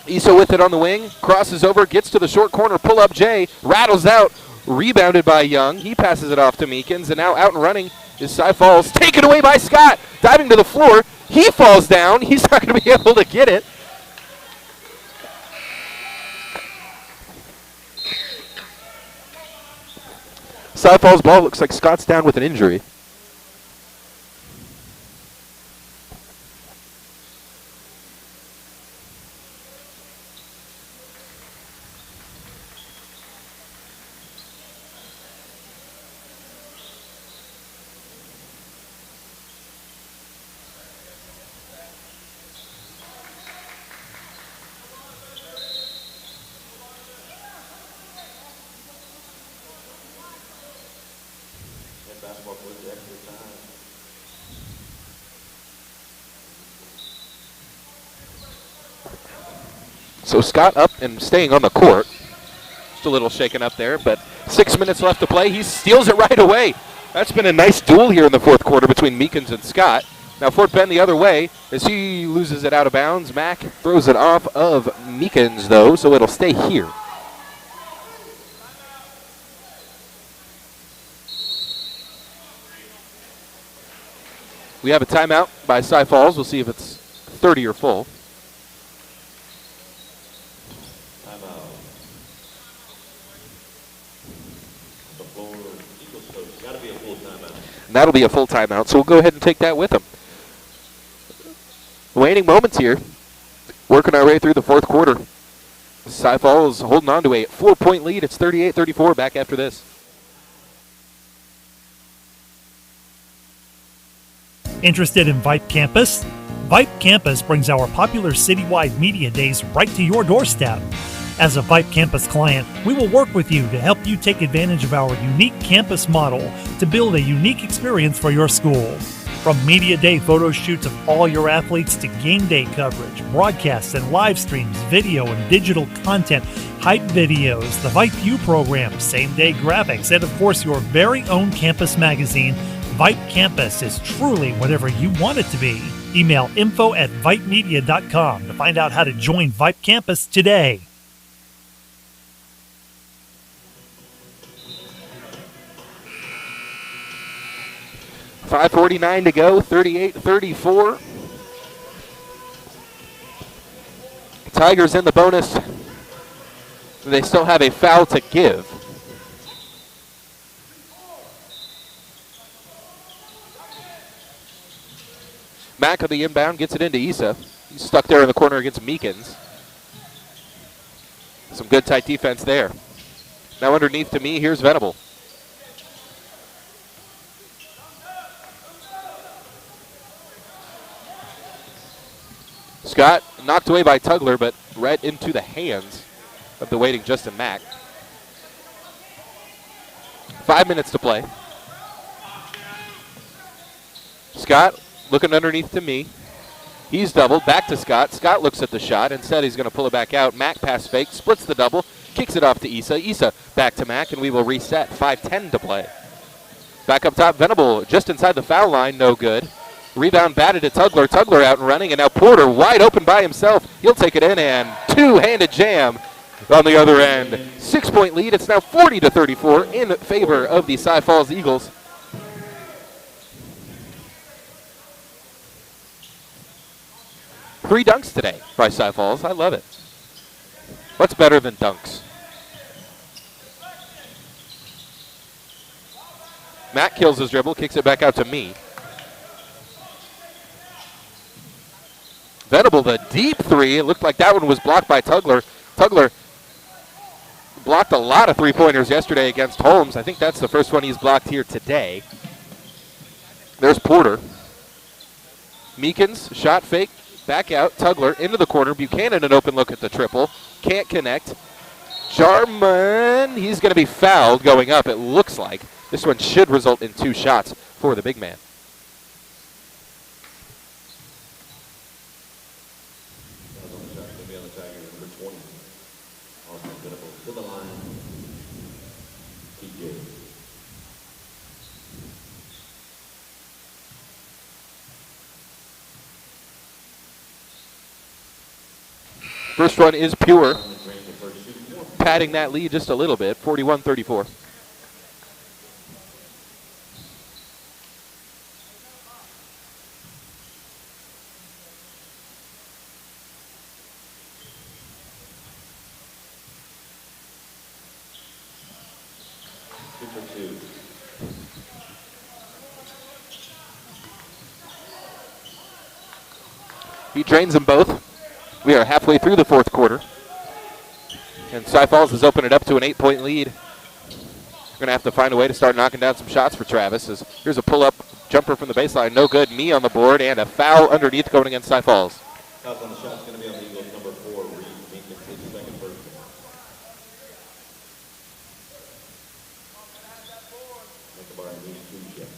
Iso with it on the wing. Crosses over. Gets to the short corner. Pull up Jay. Rattles out. Rebounded by Young. He passes it off to Meekins. And now out and running is Cy Falls. Taken away by Scott. Diving to the floor. He falls down. He's not going to be able to get it. Cy Falls ball. Looks like Scott's down with an injury. So Scott up and staying on the court. Just a little shaken up there, but 6 minutes left to play. He steals it right away. That's been a nice duel here in the fourth quarter between Meekins and Scott. Now Fort Bend the other way as he loses it out of bounds. Mack throws it off of Meekins, though, so it'll stay here. We have a timeout by Cy Falls. We'll see if it's 30 or full. And that'll be a full timeout, so we'll go ahead and take that with them. Waning moments here. Working our way through the fourth quarter. Cy Falls holding on to a 4-point lead. It's 38-34 back after this. Interested in Vype Campus? Vype Campus brings our popular citywide media days right to your doorstep. As a Vype Campus client, we will work with you to help you take advantage of our unique campus model to build a unique experience for your school. From media day photo shoots of all your athletes to game day coverage, broadcasts and live streams, video and digital content, hype videos, the Vype U program, same-day graphics, and of course your very own campus magazine, Vype Campus is truly whatever you want it to be. Email info@vypemedia.com to find out how to join Vype Campus today. 5:49 to go, 38-34. Tigers in the bonus. They still have a foul to give. Mack on the inbound gets it into Issa. He's stuck there in the corner against Meekins. Some good tight defense there. Now underneath to me, here's Venable. Scott knocked away by Tugler, but right into the hands of the waiting Justin Mack. 5 minutes to play. Scott looking underneath to me. He's doubled, back to Scott. Scott looks at the shot. Instead, he's going to pull it back out. Mack pass fake, splits the double, kicks it off to Issa. Issa back to Mack, and we will reset. 5:10 to play. Back up top, Venable just inside the foul line, no good. Rebound batted to Tugler. Tugler out and running, and now Porter wide open by himself. He'll take it in, and two-handed jam on the other end. 6-point lead. It's now 40-34 in favor of the Cy Falls Eagles. Three dunks today by Cy Falls. I love it. What's better than dunks? Matt kills his dribble, kicks it back out to me. Venable, the deep three. It looked like that one was blocked by Tugler. Tugler blocked a lot of three-pointers yesterday against Holmes. I think that's the first one he's blocked here today. There's Porter. Meekins, shot fake, back out. Tugler into the corner. Buchanan, an open look at the triple. Can't connect. Jarman, he's going to be fouled going up, it looks like. This one should result in 2 shots for the big man. First one is pure, padding that lead just a little bit, 41-34. He drains them both. We are halfway through the fourth quarter. And Cy Falls has opened it up to an 8-point lead. We're going to have to find a way to start knocking down some shots for Travis. Here's a pull-up jumper from the baseline. No good. Me on the board, and a foul underneath going against Cy Falls. Foul on the shot is going to be on the Eagles, number 4, Reed. Meekins takes the second first. Nicobar needs 2 shots.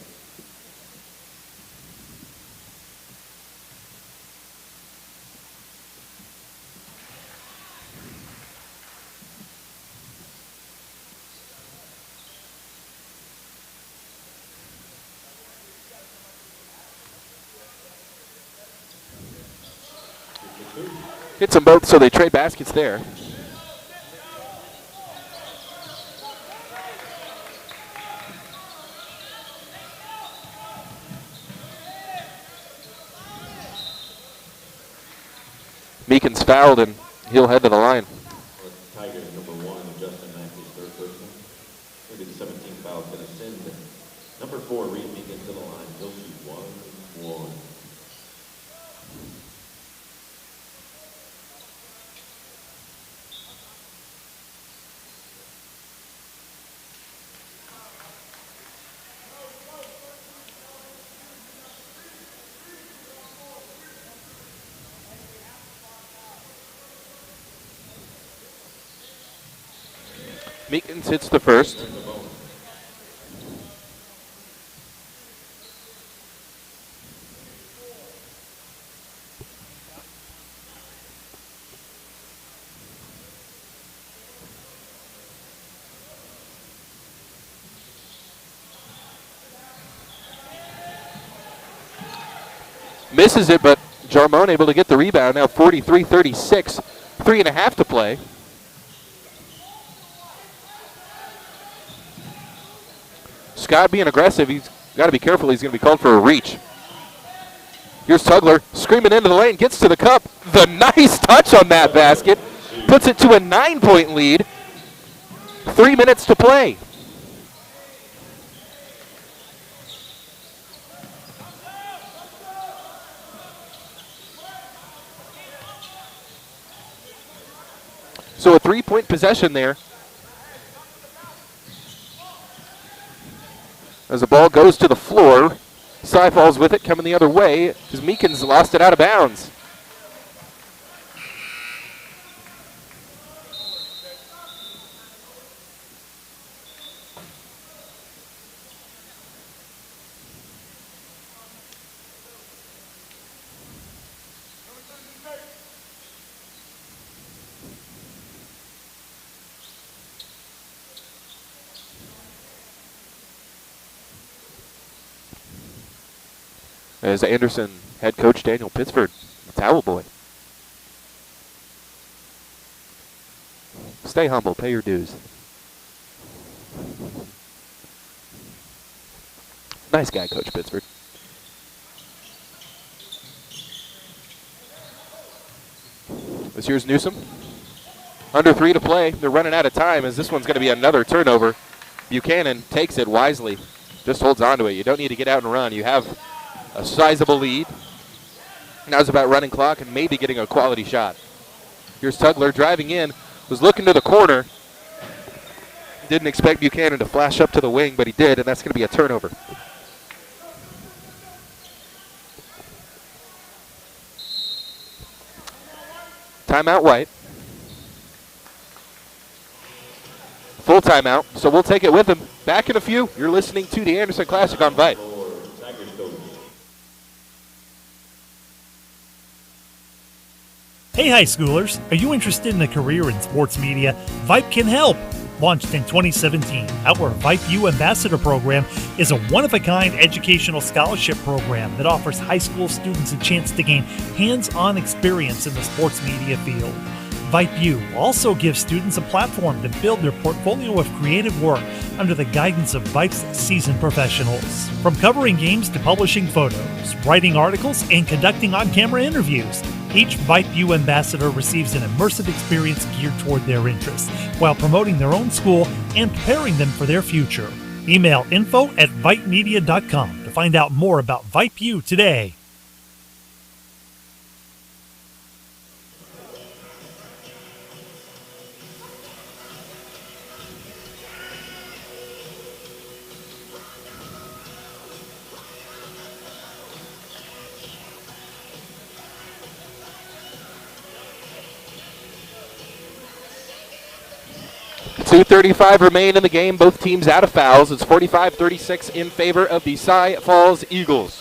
Hits them both, so they trade baskets there. Meekins fouled, and he'll head to the line. Tigers, number 1, Justin Mackey's third person. Maybe the 17th foul is going to send number 4, Reed Meekins to the line. He'll shoot 1-1. Meekins hits the first. Misses it, but Jarmon able to get the rebound. Now 43-36, 3.5 to play. Scott being aggressive. He's Got to be careful. He's going to be called for a reach. Here's Tugler screaming into the lane, gets to the cup. The nice touch on that basket puts it to a 9-point lead. 3 minutes to play. So a 3-point possession there. As the ball goes to the floor, Cy Falls with it, coming the other way, because Meekins lost it out of bounds. As Anderson head coach Daniel Pittsford, the towel boy. Stay humble, pay your dues. Nice guy, Coach Pittsford. This here's Newsom. Under 3 to play. They're running out of time as this one's going to be another turnover. Buchanan takes it wisely, just holds on to it. You don't need to get out and run. You have a sizable lead. Now it's about running clock and maybe getting a quality shot. Here's Tugler driving in, was looking to the corner. Didn't expect Buchanan to flash up to the wing, but he did, and that's going to be a turnover. Timeout White. Full timeout, so we'll take it with him. Back in a few. You're listening to the Anderson Classic on Vype. Hey high schoolers, are you interested in a career in sports media? Vype can help. Launched in 2017, our Vype U Ambassador Program is a one-of-a-kind educational scholarship program that offers high school students a chance to gain hands-on experience in the sports media field. Vype U also gives students a platform to build their portfolio of creative work under the guidance of Vype's seasoned professionals. From covering games to publishing photos, writing articles, and conducting on-camera interviews, each Vype U ambassador receives an immersive experience geared toward their interests, while promoting their own school and preparing them for their future. Email info@vypemedia.com to find out more about Vype U today. .235 remain in the game. Both teams out of fouls. It's 45-36 in favor of the Cy Falls Eagles.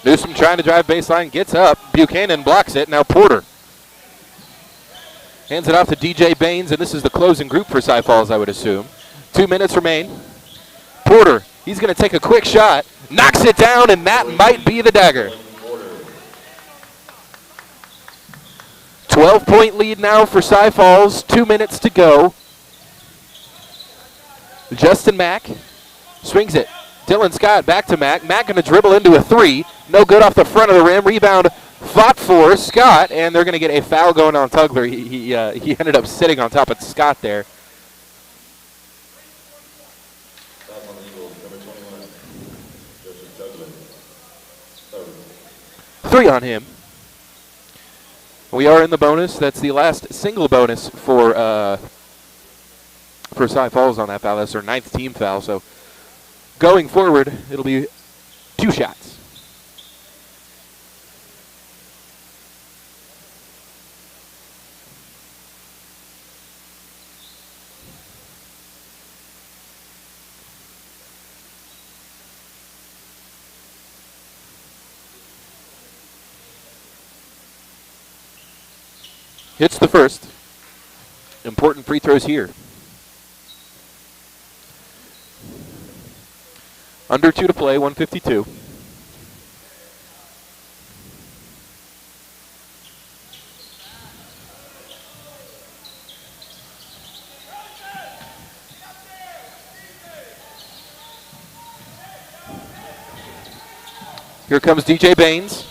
Newsom trying to drive baseline, gets up. Buchanan blocks it. Now Porter hands it off to DJ Baines, and this is the closing group for Cy Falls, I would assume. 2 minutes remain. Porter, he's going to take a quick shot, knocks it down, and that might be the dagger. 12-point lead now for Cy Falls. 2 minutes to go. Justin Mack swings it. Dylan Scott back to Mack. Mack going to dribble into a three. No good off the front of the rim. Rebound fought for Scott, and they're going to get a foul going on Tugler. He ended up sitting on top of Scott there. Three on him. We are in the bonus. That's the last single bonus for Cy Falls on that foul. That's their 9th team foul. So going forward, it'll be 2 shots. Hits the first. Important free throws here. Under 2 to play, 152. Here comes DJ Baines.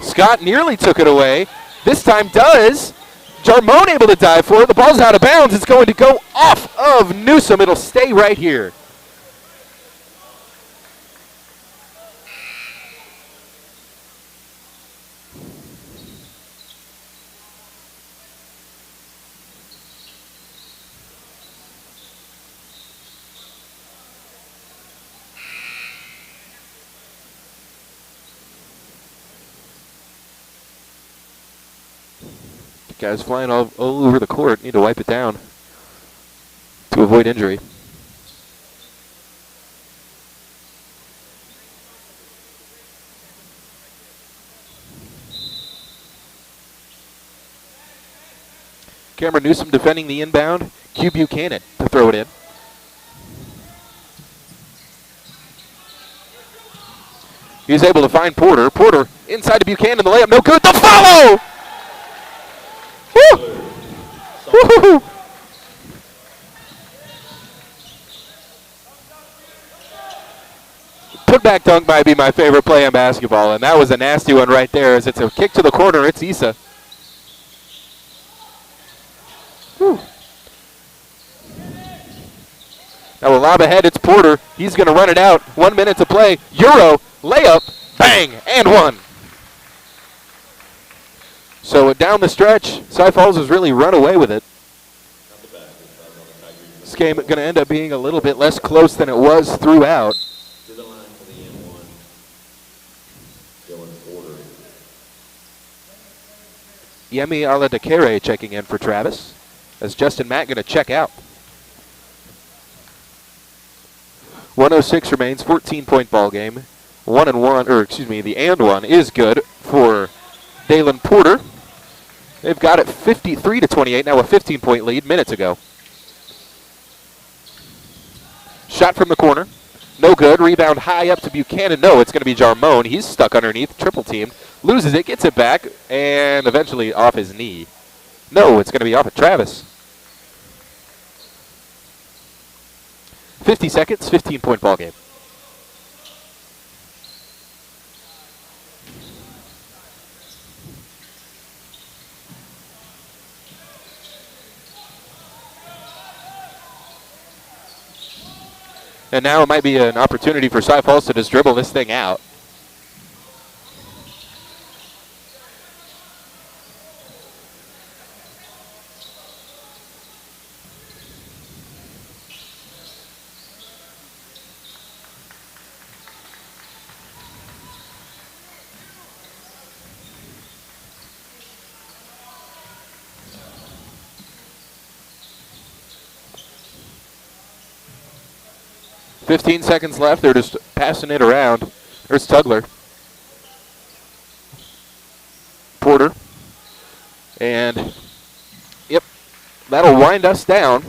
Scott nearly took it away. This time does. Jarmone able to dive for it. The ball's out of bounds. It's going to go off of Newsom. It'll stay right here. Guys flying all over the court. Need to wipe it down to avoid injury. Cameron Newsom defending the inbound. Q Buchanan to throw it in. He's able to find Porter. Porter inside to Buchanan. The layup no good. The follow! Woo! Woo-hoo-hoo! Putback dunk might be my favorite play in basketball, and that was a nasty one right there as it's a kick to the corner. It's Issa. Whew. Now a lob ahead, it's Porter. He's going to run it out. 1 minute to play. Euro, layup, bang, and one. So down the stretch, Cy Falls has really run away with it. This game going to end up being a little bit less close than it was throughout. To the line for the N1. Dylan Porter. Yemi Aladekere checking in for Travis. As Justin Mack going to check out. 1:06 remains, 14-point ball game. The and one is good for Dalen Porter. They've got it 53-28, now a 15-point lead minutes ago. Shot from the corner, no good. Rebound high up to Buchanan. No, it's going to be Jarmone. He's stuck underneath, triple teamed. Loses it, gets it back, and eventually off his knee. No, it's going to be off of Travis. 50 seconds, 15-point ball game. And now it might be an opportunity for Cy Falls to just dribble this thing out. .15 seconds left. They're just passing it around. There's Tugler. Porter. And, yep, that'll wind us down.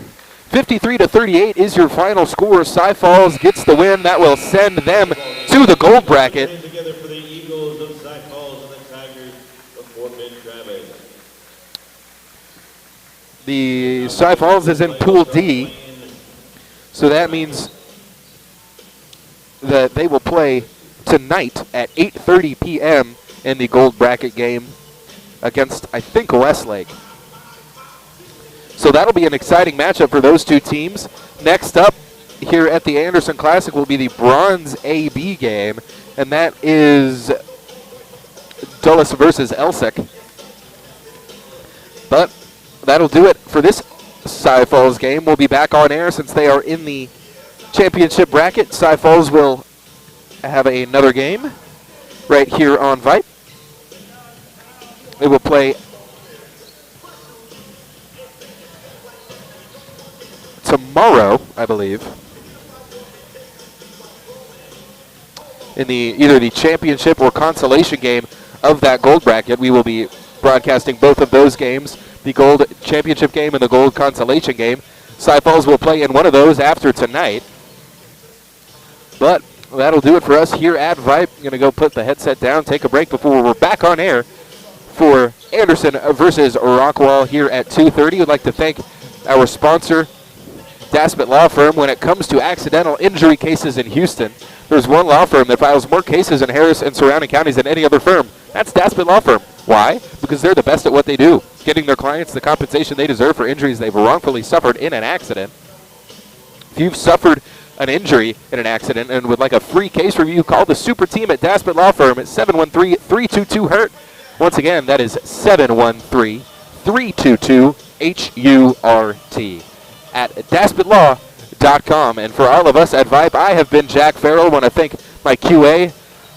53-38 is your final score. Cy Falls gets the win. That will send them to the gold bracket. Together for the Eagles of Cy Falls and the Tigers of Fort Bend Travis. The Cy Falls is in Pool D. So that means that they will play tonight at 8:30 p.m. in the gold bracket game against, I think, Westlake. So that'll be an exciting matchup for those two teams. Next up here at the Anderson Classic will be the Bronze AB game, and that is Dulles versus Elsik. But that'll do it for this Cy Falls game. We'll be back on air since they are in the championship bracket. Cy Falls will have another game right here on Vype. They will play tomorrow, I believe, in either the championship or consolation game of that gold bracket. We will be broadcasting both of those games, the gold championship game and the gold consolation game, Cy Falls will play in one of those after tonight. But that'll do it for us here at Vype. I'm going to go put the headset down, take a break before we're back on air for Anderson versus Rockwall here at 2:30. We'd like to thank our sponsor, Daspit Law Firm. When it comes to accidental injury cases in Houston, there's one law firm that files more cases in Harris and surrounding counties than any other firm. That's Daspit Law Firm. Why? Because they're the best at what they do, getting their clients the compensation they deserve for injuries they've wrongfully suffered in an accident. If you've suffered an injury in an accident and would like a free case review, call the super team at Daspit Law Firm at 713-322-HURT. Once again, that is 713-322-HURT at DaspitLaw.com. And for all of us at Vype, I have been Jack Farrell. I want to thank my QA,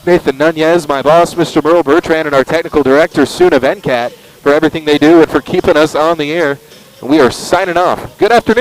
Nathan Nunez, my boss, Mr. Merle Bertrand, and our technical director, Suna Venkat, for everything they do and for keeping us on the air. And we are signing off. Good afternoon.